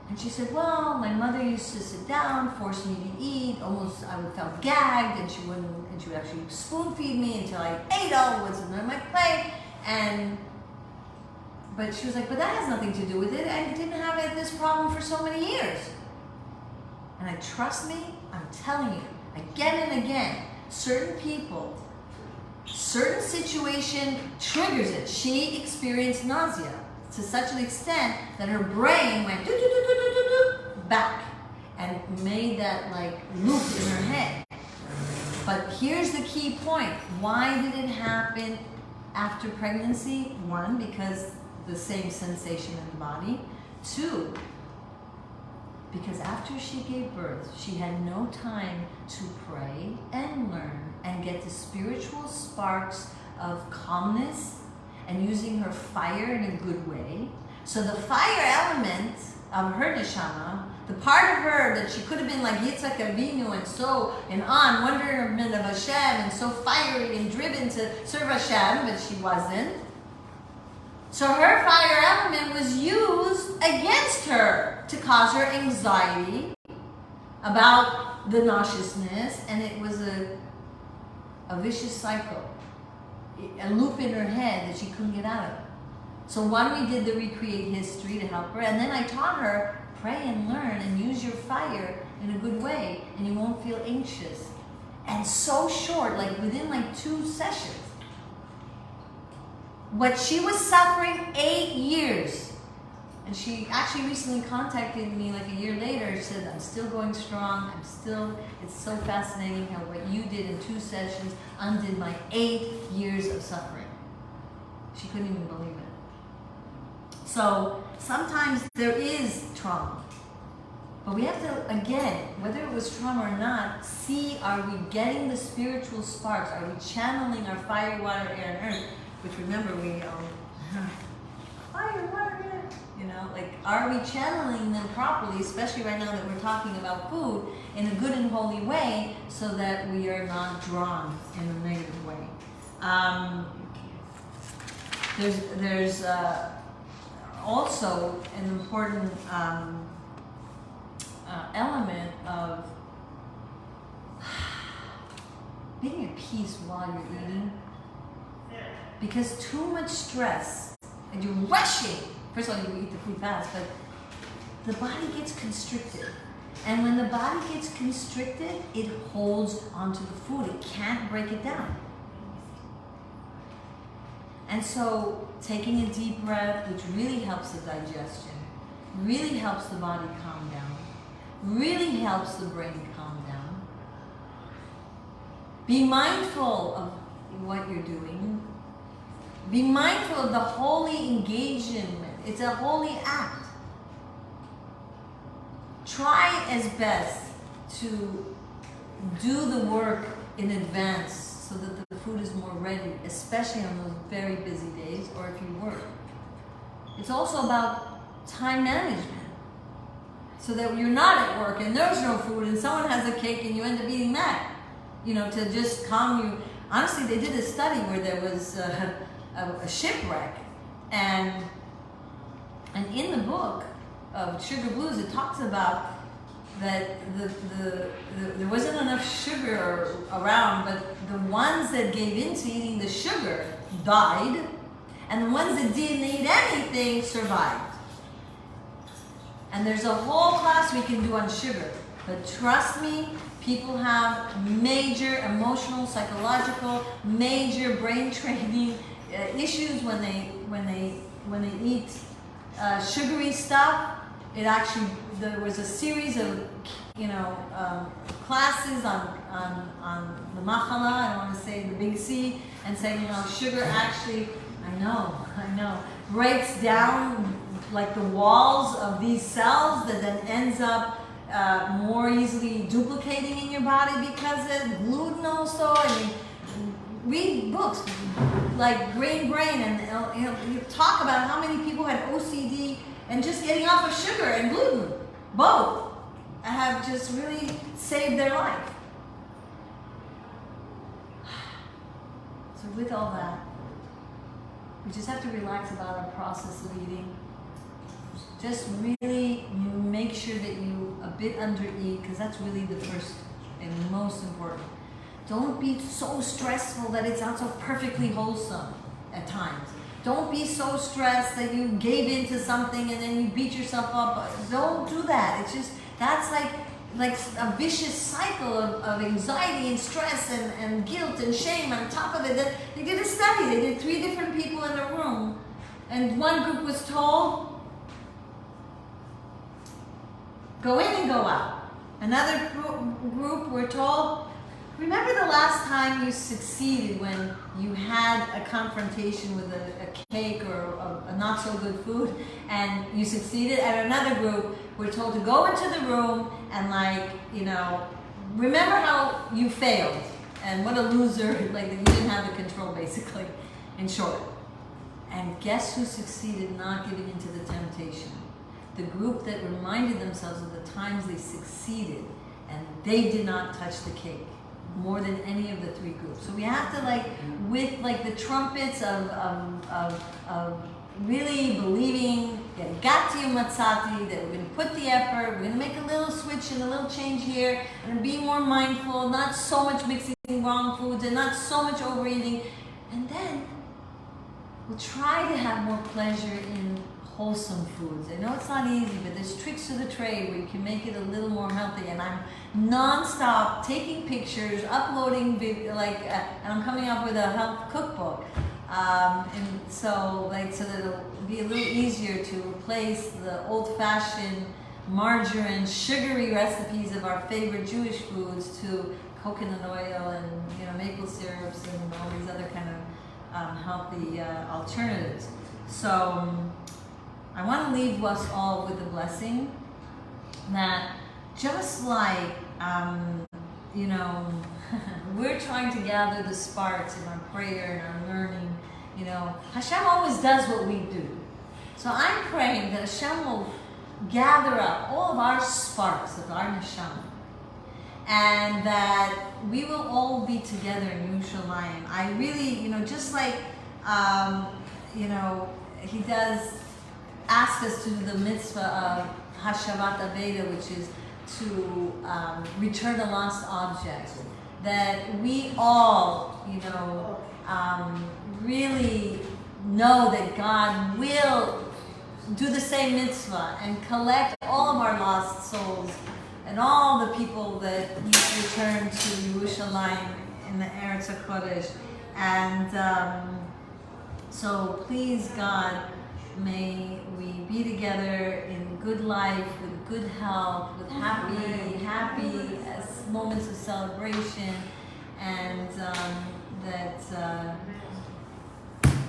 And she said, well, my mother used to sit down, force me to eat, almost I would felt gagged, and she would actually spoon feed me until I ate all what's in my plate. But she was like, but that has nothing to do with it. I didn't have this problem for so many years. And trust me, I'm telling you, again and again, certain people, certain situation triggers it. She experienced nausea to such an extent that her brain went back and made that loop in her head. But here's the key point. Why did it happen after pregnancy? One, because the same sensation in the body. Two, because after she gave birth, she had no time to pray and learn and get the spiritual sparks of calmness and using her fire in a good way. So the fire element of her neshama, the part of her that she could have been like Yitzhak Avinu and on, wonderment of Hashem, and so fiery and driven to serve Hashem, but she wasn't. So her fire element was used against her to cause her anxiety about the nauseousness, and it was a vicious cycle, a loop in her head that she couldn't get out of. So one, we did the recreate history to help her, and then I taught her, pray and learn and use your fire in a good way, and you won't feel anxious. And so short, within 2 sessions. What she was suffering 8 years. And she actually recently contacted me a year later. She said, I'm still going strong. It's so fascinating how what you did in 2 sessions undid my 8 years of suffering. She couldn't even believe it. So sometimes there is trauma. But we have to, again, whether it was trauma or not, see, are we getting the spiritual sparks? Are we channeling our fire, water, air, and earth? Which remember fire, water, air. Are we channeling them properly, especially right now that we're talking about food, in a good and holy way, so that we are not drawn in a negative way? There's also an important element of being at peace while you're eating. Because too much stress, and you're rushing. First of all, you eat the food fast, but the body gets constricted. And when the body gets constricted, it holds onto the food. It can't break it down. And so taking a deep breath, which really helps the digestion, really helps the body calm down, really helps the brain calm down. Be mindful of what you're doing. Be mindful of the holy engagement. It's a holy act. Try as best to do the work in advance so that the food is more ready, especially on those very busy days or if you work. It's also about time management. So that you're not at work and there's no food and someone has a cake and you end up eating that. To just calm you. Honestly, they did a study where there was a shipwreck, and in the book of Sugar Blues, it talks about that there wasn't enough sugar around, but the ones that gave in to eating the sugar died, and the ones that didn't eat anything survived. And there's a whole class we can do on sugar, but trust me, people have major emotional, psychological, major brain training issues when they eat sugary stuff. There was a series of classes on the machala, I want to say the big C, and saying sugar actually, I know, breaks down like the walls of these cells that then ends up more easily duplicating in your body because of gluten also. I mean, read books like Green Brain, and you talk about how many people had OCD and just getting off of sugar and gluten, both, have just really saved their life. So with all that, we just have to relax about our process of eating. Just really make sure that you a bit undereat, because that's really the first and most important. Don't be so stressful that it's not so perfectly wholesome at times. Don't be so stressed that you gave in to something and then you beat yourself up. Don't do that. It's just, that's like a vicious cycle of anxiety and stress and guilt and shame on top of it. They did a study. They did 3 different people in a room, and one group was told, go in and go out. Another group were told, remember the last time you succeeded when you had a confrontation with a cake or a not so good food and you succeeded? And another group were told to go into the room and remember how you failed and what a loser, like that you didn't have the control basically, in short. And guess who succeeded not giving into the temptation? The group that reminded themselves of the times they succeeded and they did not touch the cake more than any of the 3 groups. So we have to with the trumpets of really believing, gati matzati, that we're going to put the effort, we're going to make a little switch and a little change here, and be more mindful, not so much mixing wrong foods and not so much overeating, and then we'll try to have more pleasure in wholesome foods. I know it's not easy, but there's tricks to the trade where you can make it a little more healthy. And I'm non-stop taking pictures, uploading, and I'm coming up with a health cookbook. And so that it'll be a little easier to replace the old-fashioned margarine, sugary recipes of our favorite Jewish foods to coconut oil and maple syrups and all these other kind of healthy alternatives. So I want to leave us all with a blessing that just like, we're trying to gather the sparks in our prayer and our learning, Hashem always does what we do. So I'm praying that Hashem will gather up all of our sparks of our neshama, and that we will all be together in Yerushalayim. I really, just like, he does ask us to do the mitzvah of Hashavat Aveda, which is to return a lost object. That we all, really know that God will do the same mitzvah and collect all of our lost souls and all the people that need to return to Yerushalayim in the Eretz HaKodesh. And so please, God, may we be together in good life, with good health, with happy moments of celebration, and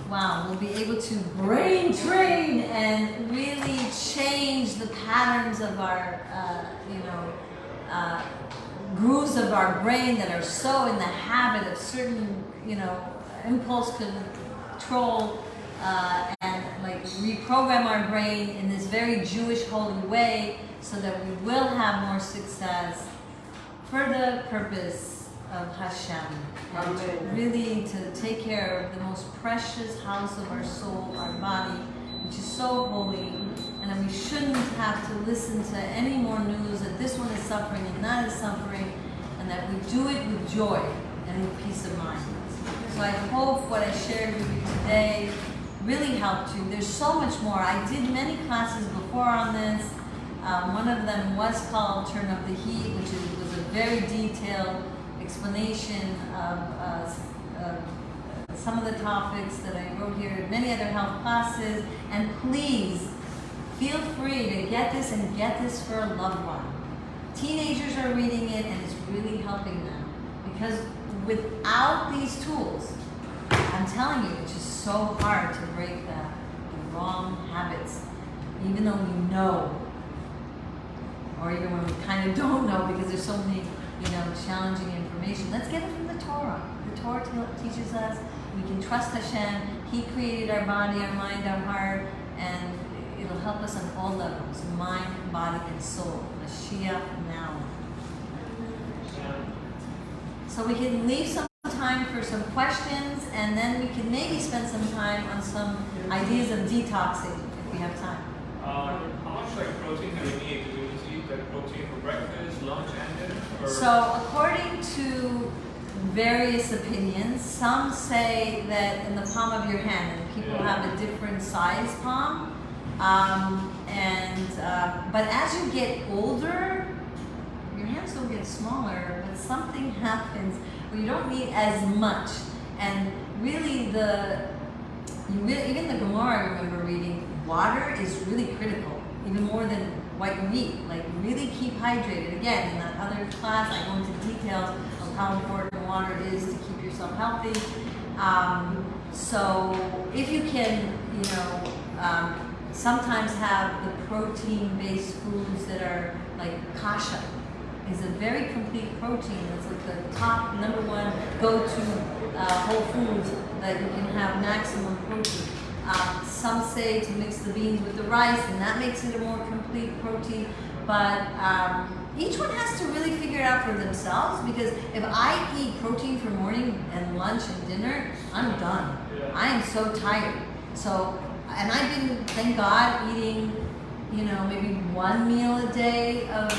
we'll be able to brain train and really change the patterns of our, grooves of our brain that are so in the habit of certain, impulse control, and reprogram our brain in this very Jewish holy way so that we will have more success for the purpose of Hashem. And really to take care of the most precious house of our soul, our body, which is so holy, and that we shouldn't have to listen to any more news that this one is suffering and that is suffering, and that we do it with joy and with peace of mind. So I hope what I shared with you today really helped you. There's so much more. I did many classes before on this. One of them was called Turn Up the Heat, which was a very detailed explanation of some of the topics that I wrote here, many other health classes. And please, feel free to get this and get this for a loved one. Teenagers are reading it and it's really helping them. Because without these tools, I'm telling you, it's just so hard to break the wrong habits, even though we know, or even when we kind of don't know, because there's so many, challenging information. Let's get it from the Torah. The Torah teaches us we can trust Hashem. He created our body, our mind, our heart, and it'll help us on all levels: mind, body, and soul. Mashiach now. So we can leave some time for some questions, and then we can maybe spend some time on some ideas of detoxing if we have time. How much protein do we need? Do we just eat protein for breakfast, lunch, and dinner? Or? So according to various opinions, some say that in the palm of your hand, and people have a different size palm, but as you get older, your hands will get smaller, but something happens where you don't need as much. And really even the Gemara, I remember reading, water is really critical, even more than white meat. Like, really keep hydrated. Again, in that other class, I go into details of how important water is to keep yourself healthy. So if you can, sometimes have the protein-based foods that are like kasha, is a very complete protein. It's like the top number one go-to whole foods that you can have maximum protein. Some say to mix the beans with the rice, and that makes it a more complete protein. But each one has to really figure it out for themselves, because if I eat protein for morning and lunch and dinner, I'm done. I am so tired. So, and I've been, thank God, eating, maybe one meal a day of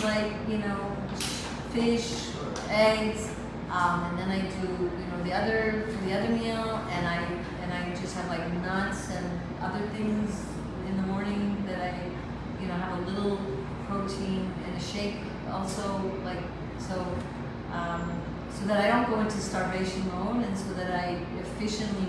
fish, eggs, and then I do, the other meal, and I just have like nuts and other things in the morning that I, have a little protein in a shake also, so that I don't go into starvation mode, and so that I efficiently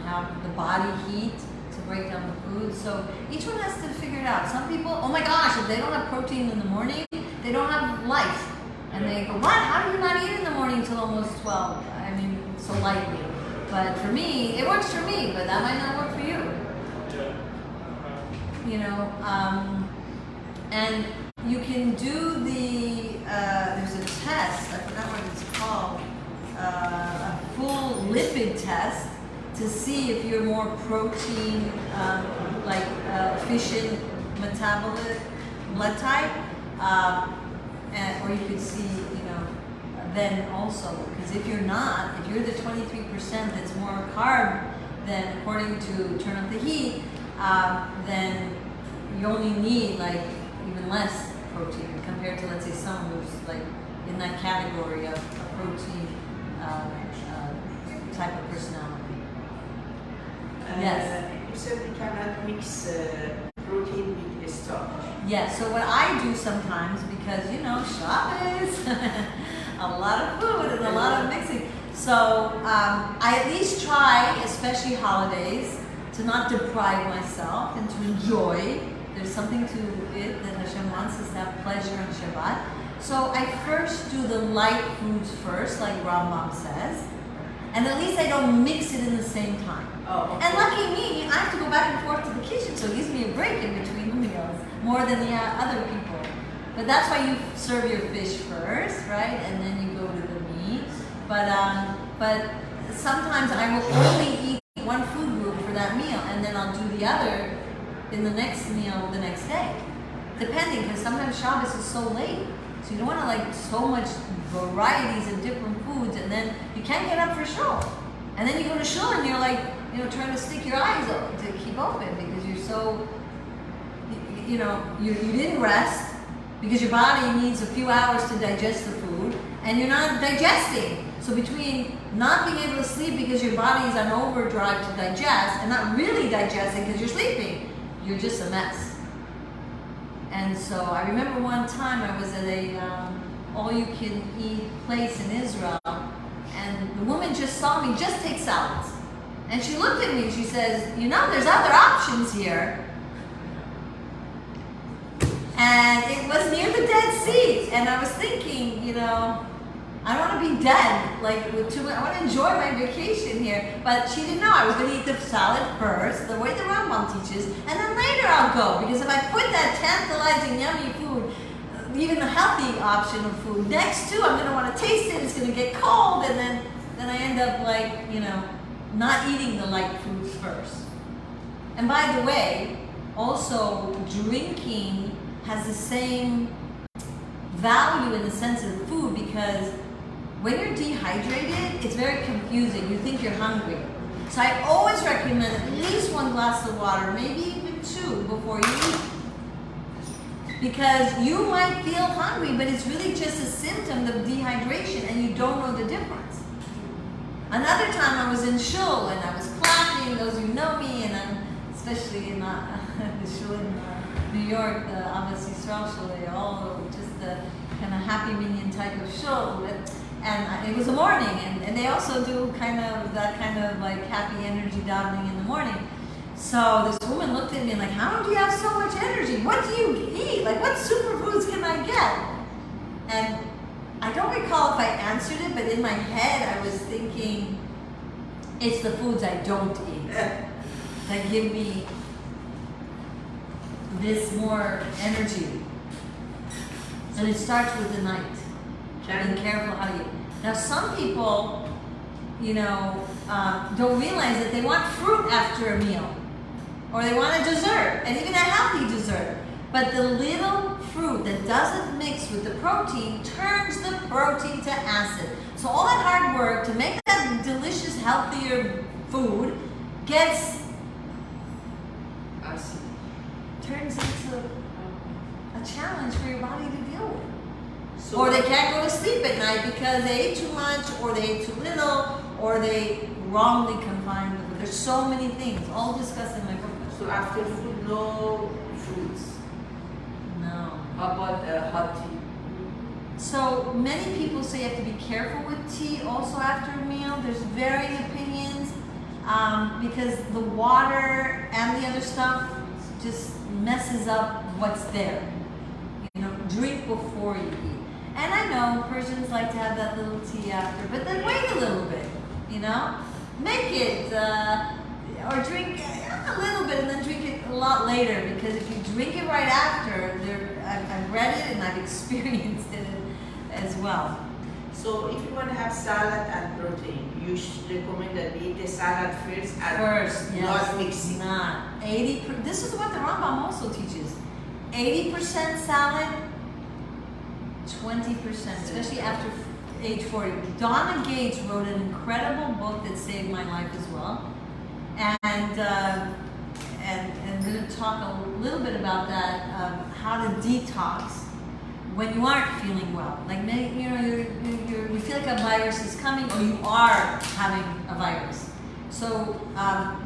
have the body heat to break down the food. So each one has to figure it out. Some people, oh my gosh, if they don't have protein in the morning, they don't have life. And they go, what? How do you not eat in the morning till almost 12? I mean, so lightly. But for me, it works for me, but that might not work for you. And you can do there's a test, I forgot what it's called, a full lipid test to see if you're more protein, efficient metabolic blood type, or you could see, then also, because if you're not, if you're the 23% that's more carb, then according to Turn Up the Heat, then you only need even less protein compared to, let's say, someone who's in that category of a protein type of personality. Yes. So we cannot mix protein with stock. Yes, so what I do sometimes, because Shabbos, a lot of food and a lot of mixing. So I at least try, especially holidays, to not deprive myself and to enjoy. There's something to it that Hashem wants us to have pleasure on Shabbat. So I first do the light foods first, like Rambam says, and at least I don't mix it in the same time. Oh, okay. And lucky me, I have to go back and forth to the kitchen, so it gives me a break in between the meals, more than the other people. But that's why you serve your fish first, right? And then you go to the meat. But sometimes I will only eat one food group for that meal, and then I'll do the other in the next meal the next day. Depending, because sometimes Shabbos is so late. So you don't want to like so much varieties of different foods, and then you can't get up for shul. And then you go to shul and you're like, trying to stick your eyes open to keep open because you're so, you didn't rest because your body needs a few hours to digest the food, and you're not digesting. So between not being able to sleep because your body is on overdrive to digest, and not really digesting because you're sleeping, you're just a mess. And so I remember one time I was at a all-you-can-eat place in Israel, and the woman just saw me just take salads. And she looked at me and she says, there's other options here. And it was near the Dead Sea. And I was thinking, I don't want to be dead, with too much. I want to enjoy my vacation here. But she didn't know I was going to eat the salad first, the way the Rambam teaches, and then later I'll go. Because if I put that tantalizing, yummy food, even a healthy option of food, next to, I'm going to want to taste it, it's going to get cold, and then I end up not eating the light foods first. And by the way, also drinking has the same value in the sense of food, because when you're dehydrated, it's very confusing. You think you're hungry. So I always recommend at least one glass of water, maybe even two before you eat. Because you might feel hungry, but it's really just a symptom of dehydration and you don't know the difference. Another time I was in shul and I was clapping, those who know me, and I'm especially in the shul in New York, the Abbas Yisrael shul, they all just the kind of happy minyan type of shul. And it was a morning, and they also do kind of like happy energy davening in the morning. So this woman looked at me and how do you have so much energy? What do you eat? What superfoods can I get? And I don't recall if I answered it, but in my head I was thinking, it's the foods I don't eat that give me this more energy. And it starts with the night. Being careful how you eat. Now some people, don't realize that they want fruit after a meal. Or they want a dessert, and even a healthy dessert. But the little fruit that doesn't mix with the protein turns the protein to acid. So all that hard work to make that delicious, healthier food turns into a challenge for your body to deal with. Or they can't go to sleep at night because they ate too much, or they ate too little, or they wrongly combined the food. There's so many things, all discussed in my book. So after food, no fruits. No. How about hot tea? So many people say you have to be careful with tea also after a meal. There's varying opinions because the water and the other stuff just messes up what's there. Drink before you eat. And I know Persians like to have that little tea after, but then wait a little bit, Make it, or drink a little bit and then drink it a lot later, because if you drink it right after, I've read it and I've experienced it as well. So if you want to have salad and protein, you should recommend that we eat the salad first and not mixing. Not 80%. This is what the Rambam also teaches. 80% salad, 20%, especially after age 40. Donna Gates wrote an incredible book that saved my life as well. And I'm going to talk a little bit about that, how to detox when you aren't feeling well. You feel like a virus is coming, or you are having a virus. So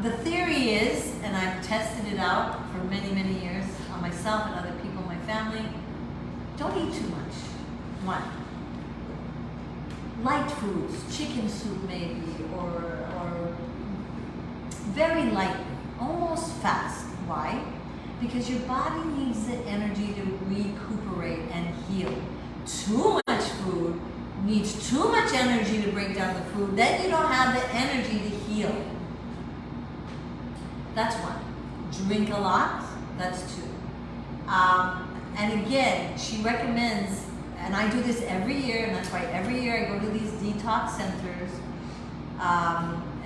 the theory is, and I've tested it out for many, many years on myself and other people in my family, don't eat too much. One. Light foods, chicken soup maybe, or very lightly, almost fast. Why? Because your body needs the energy to recuperate and heal. Too much food needs too much energy to break down the food, then you don't have the energy to heal. That's one. Drink a lot, that's two. And again, she recommends, and I do this every year, and that's why every year I go to these detox centers,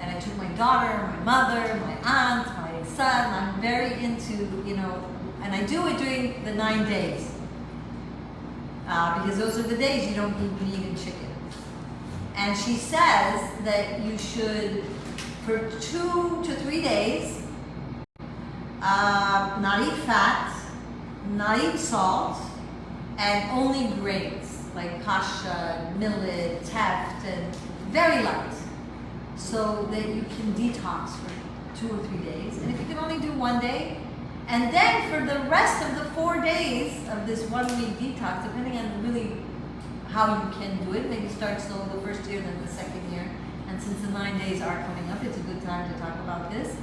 and I took my daughter, my mother, my aunt, my son. I'm very into, and I do it during the 9 days. Because those are the days you don't eat meat and chicken. And she says that you should, for 2 to 3 days, not eat fat, not eat salt, and only grains like kasha, millet, teft, and very light, so that you can detox for 2 or 3 days. And if you can only do 1 day, and then for the rest of the 4 days of this 1 week detox, depending on really how you can do it, maybe start slow the first year, then the second year. And since the 9 days are coming up, it's a good time to talk about this.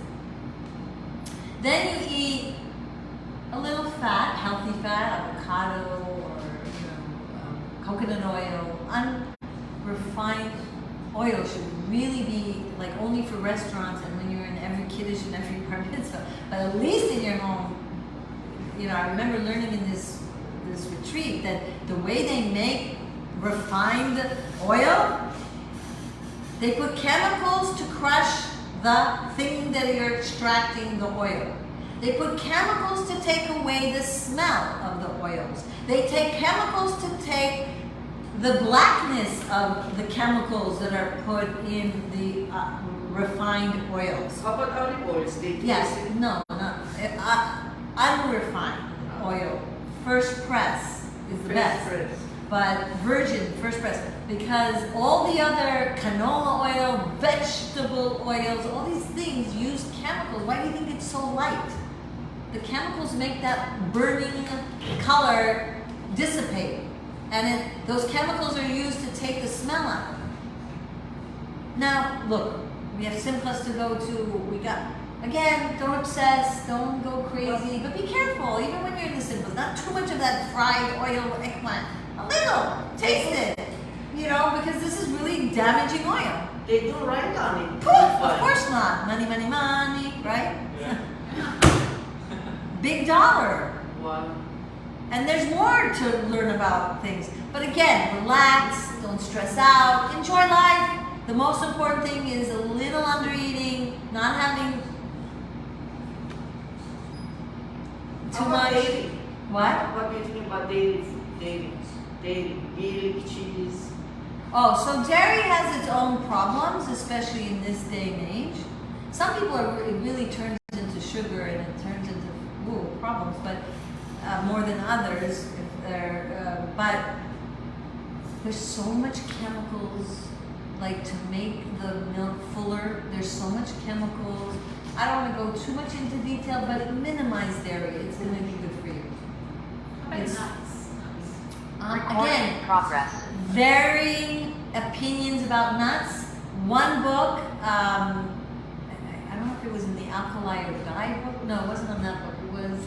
Then you eat a little fat, healthy fat, avocado or coconut oil. Unrefined oil should really be like only for restaurants and when you're in every kiddush and every bar mitzvah. But at least in your home, I remember learning in this retreat that the way they make refined oil, they put chemicals to crush the thing that you're extracting the oil. They put chemicals to take away the smell of the oils. They take chemicals to take the blackness of the chemicals that are put in the refined oils. How about olive oils? Yes, no, unrefined oil. First press is the best. But virgin, first press, because all the other canola oil, vegetable oils, all these things use chemicals. Why do you think it's so light? The chemicals make that burning color dissipate. And those chemicals are used to take the smell out. Now, look, we have Simchas to go to. Again, don't obsess, don't go crazy, but be careful, even when you're in the Simchas. Not too much of that fried oil eggplant. A little, taste it, because this is really damaging oil. They do write on it. Of course not. Money, money, money, right? Yeah. Big dollar. Wow. And there's more to learn about things. But again, relax, don't stress out, enjoy life. The most important thing is a little under eating, not having too much. Daily? What? What do you think about daily food? Daily milk, cheese. Oh, so dairy has its own problems, especially in this day and age. Some people it really turns into sugar and it turns into problems, but more than others. If they're, but there's so much chemicals, like to make the milk fuller. There's so much chemicals. I don't want to go too much into detail, but minimize dairy. It's going to be good for you. How about It's- nuts? Again, Progress. varying opinions about nuts. One book, I don't know if it was in the Alkali or Diet book. No, it wasn't on that book. It was,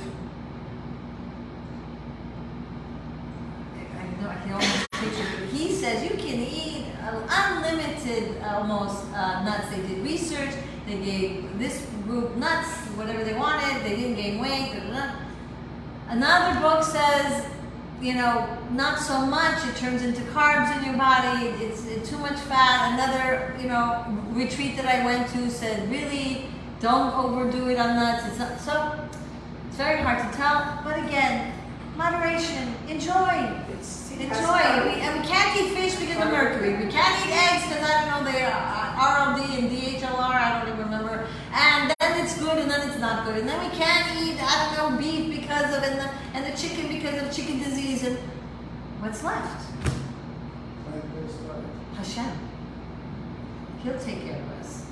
I can almost picture it. But he says you can eat unlimited almost nuts. They did research. They gave this group nuts, whatever they wanted. They didn't gain weight. Another book says, not so much. It turns into carbs in your body. It's too much fat. Another, retreat that I went to said, really, don't overdo it on nuts. It's not, so it's very hard to tell. But again, moderation. Enjoy. Enjoy. And we can't eat fish because of mercury. We can't eat eggs because I don't know, they are RLD and DHLR. I don't even remember. And then it's good and then it's not good. And then we can't eat, beef because of and the chicken because of chicken disease. And what's left? Hashem. He'll take care of us.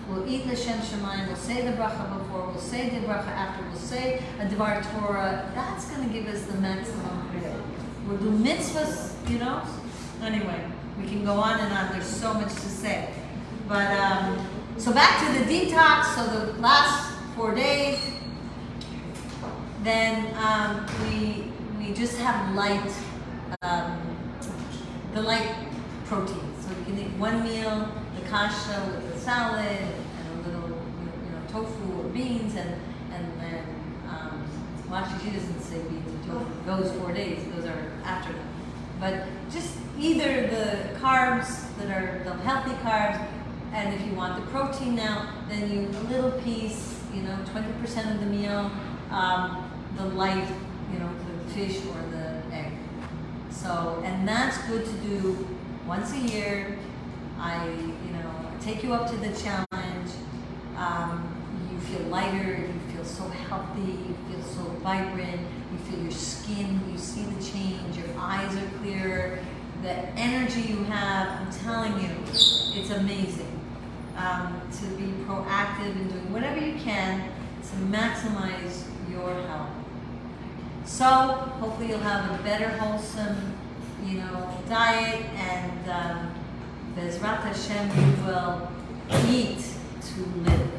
We'll eat L'Shem Shemayim. We'll say the bracha before. We'll say the bracha after. We'll say a Dvar Torah. That's going to give us the maximum credit. We'll do mitzvahs, Anyway, we can go on and on. There's so much to say. But, so back to the detox. So the last 4 days, then we just have light, the light protein. So we can eat one meal, the kasha with the salad and a little, tofu or beans and then well, actually she doesn't say beans and tofu. Those 4 days, those are after them. But just either the carbs that are the healthy carbs And if you want the protein now, then you a little piece, 20% of the meal, the light, the fish or the egg. So, and that's good to do once a year. I take you up to the challenge. You feel lighter, you feel so healthy, you feel so vibrant, you feel your skin, you see the change, your eyes are clearer, the energy you have, I'm telling you, it's amazing. To be proactive in doing whatever you can to maximize your health. So hopefully you'll have a better, wholesome, diet, and Bezrat Hashem, you will eat to live.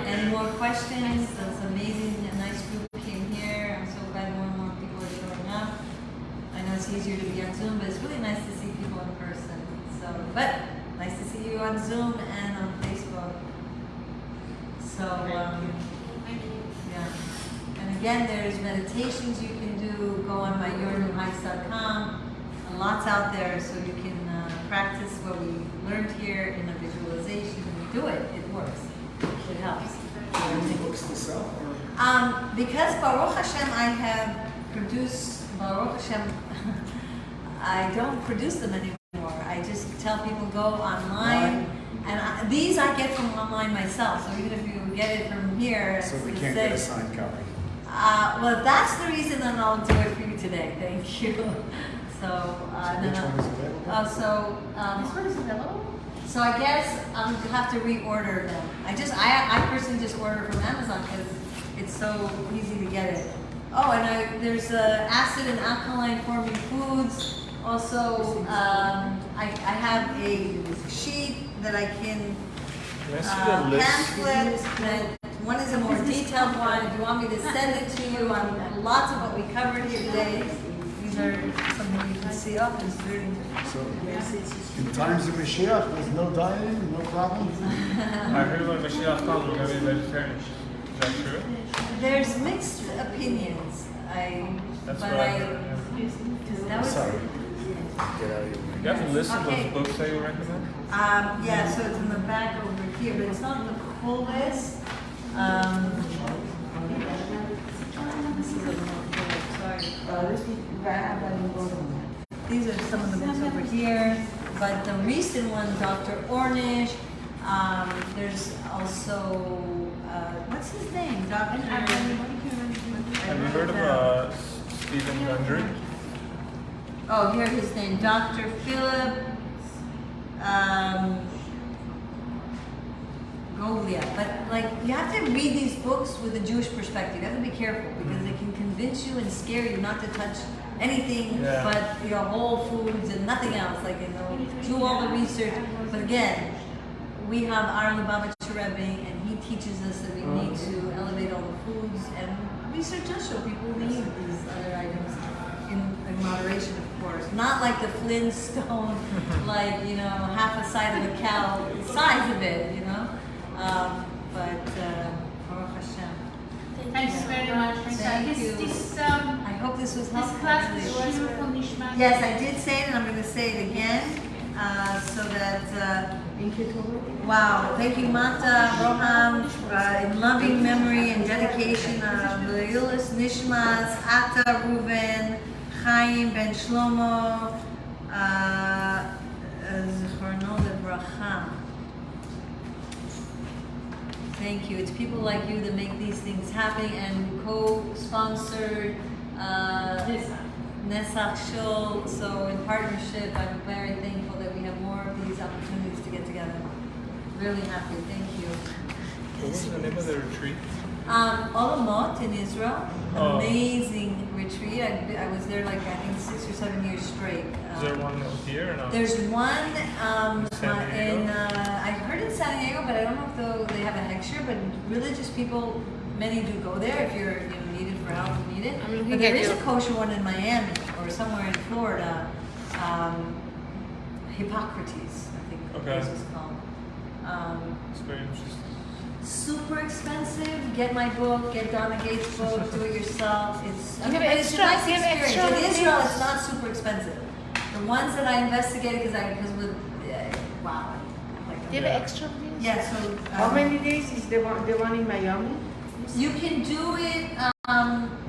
Any more questions? That's amazing. A nice group came here. I'm so glad more and more people are showing up. I know it's easier to be on Zoom, but it's really nice to see people in person. But nice to see you on Zoom and on Facebook. So, yeah. And again, there's meditations you can do. Go on my yournewheights.com. Lots out there, so you can practice what we learned here in a visualization. Do it. It works. It helps. Any books to sell? Or? Because Baruch Hashem, I have produced, Baruch Hashem, I don't produce them anymore. I just tell people go online. And these I get from online myself. So even if you get it from here, So we it's can't the get a same. signed copy. Well, that's the reason that I'll do it for you today. Thank you. So, Which one is available? this one is available? So I guess I'll have to reorder them. I personally just order from Amazon because it's so easy to get it. Oh, and there's acid and alkaline forming foods. Also, I have a sheet that I can Can I see the list? pamphlet. That one is a more detailed one. If you want me to send it to you on lots of what we covered here today, these are something you can see. Oh, it's very. So, in times of Mashiach, there's no dieting, no problem? I heard about Mashiach Tal, we're going to be vegetarian. Is that true? There's mixed opinions. That's but what I heard. Yeah. that was. Sorry. Get out of here. You have a list of Okay. those books that you recommend? Yeah, so it's in the back over here, but it's not the full list. This is a little sorry. These are some of the books over here, but the recent one, Dr. Ornish. There's also what's his name? Dr. Have you heard of Stephen Gundry? Oh, here his name, Dr. Philip Goglia. But you have to read these books with a Jewish perspective. You have to be careful because they can convince you and scare you not to touch anything but whole foods and nothing else. Do all the research. But again, we have our Lubavitcher Rebbe, and he teaches us that we need to elevate all the foods, and research does show people need these other items in moderation, of course. Not like the Flintstone, half a side of a cow, the size of it, But Baruch Hashem. Thanks very much. Thank you. I hope this was This helpful. class Really. is beautiful, Nishma. Yes, I did say it, and I'm going to say it again, so that. Wow! Thank you, Mata, Roham, in loving memory and dedication of Leilis Nishmas, Ata Ruben, Chaim Ben Shlomo, Zichrono Lebracha. Thank you. It's people like you that make these things happen, and co-sponsored Nessa Shul. So in partnership, I'm very thankful that we have more of these opportunities to get together. Really happy. Thank you. What was the name of the retreat? Olamot in Israel. Oh. Amazing retreat. I was there I think 6 or 7 years straight. Is there one here or no? There's one San Diego? I heard in San Diego, but I don't know if they have a lecture. But religious people, many do go there if you're needed for help and need it. But there is a kosher one in Miami or somewhere in Florida. Hippocrates, I think the place is called. It's very interesting. Super expensive. Get my book. Get Donna Gates' book. Do it yourself. It's Give a nice extra, give experience. extra In Israel, things. it's not super expensive. The ones that I investigated, because with, wow. Like, Do you have extra days? yeah, so. How many days is the one in Miami? You can do it,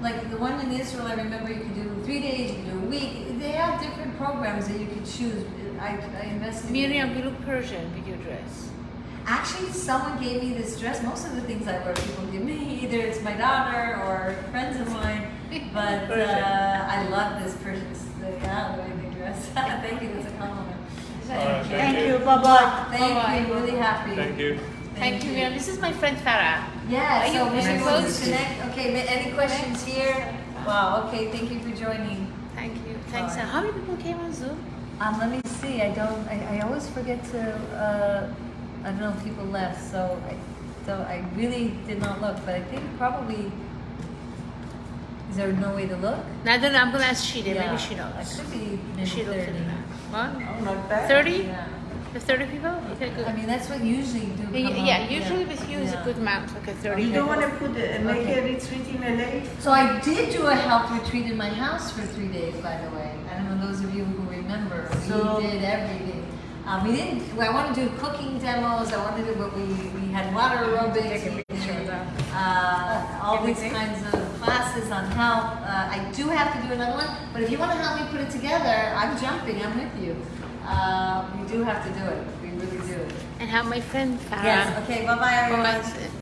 like the one in Israel, I remember you could do 3 days, you can do a week. They have different programs that you could choose. I investigated. Miriam, you look Persian with your dress. Actually, someone gave me this dress. Most of the things I wear, people give me. Either it's my daughter or friends of mine. But I love this Persian, the way they dress. Thank you, that's a compliment. Alright, Thank you. Bye bye. Thank Bye-bye. you, really happy. Thank you. Thank you, Miriam. This is my friend Farah. Yeah, Are so you we should close? disconnect. Okay, any questions here? Wow, okay, thank you for joining. Thank you. Thanks. Bye. How many people came on Zoom? Let me see. I always forget to. I don't know if people left, so I really did not look. But I think probably. Is there no way to look? No, I don't know. I'm gonna ask Sheila. Maybe she I knows. could be maybe She looked 30. at it. What? Oh, not bad. 30? Yeah. The 30 people? Okay, good. I mean, that's what usually do. Yeah, usually with you is a good amount, like a 30. You don't want to put make Okay. a retreat in LA? So I did do a health retreat in my house for 3 days, by the way. I don't know those of you who remember. So- We did everything. We didn't. I want to do cooking demos. I wanted to do, but we had water aerobics. Take a picture of that. All these Everything? kinds of classes on health. I do have to do another one, but if you want to help me put it together, I'm jumping. I'm with you. We do have to do it. We really do. And have my friend Farah. Yes. Okay. Bye bye, everyone. Bye.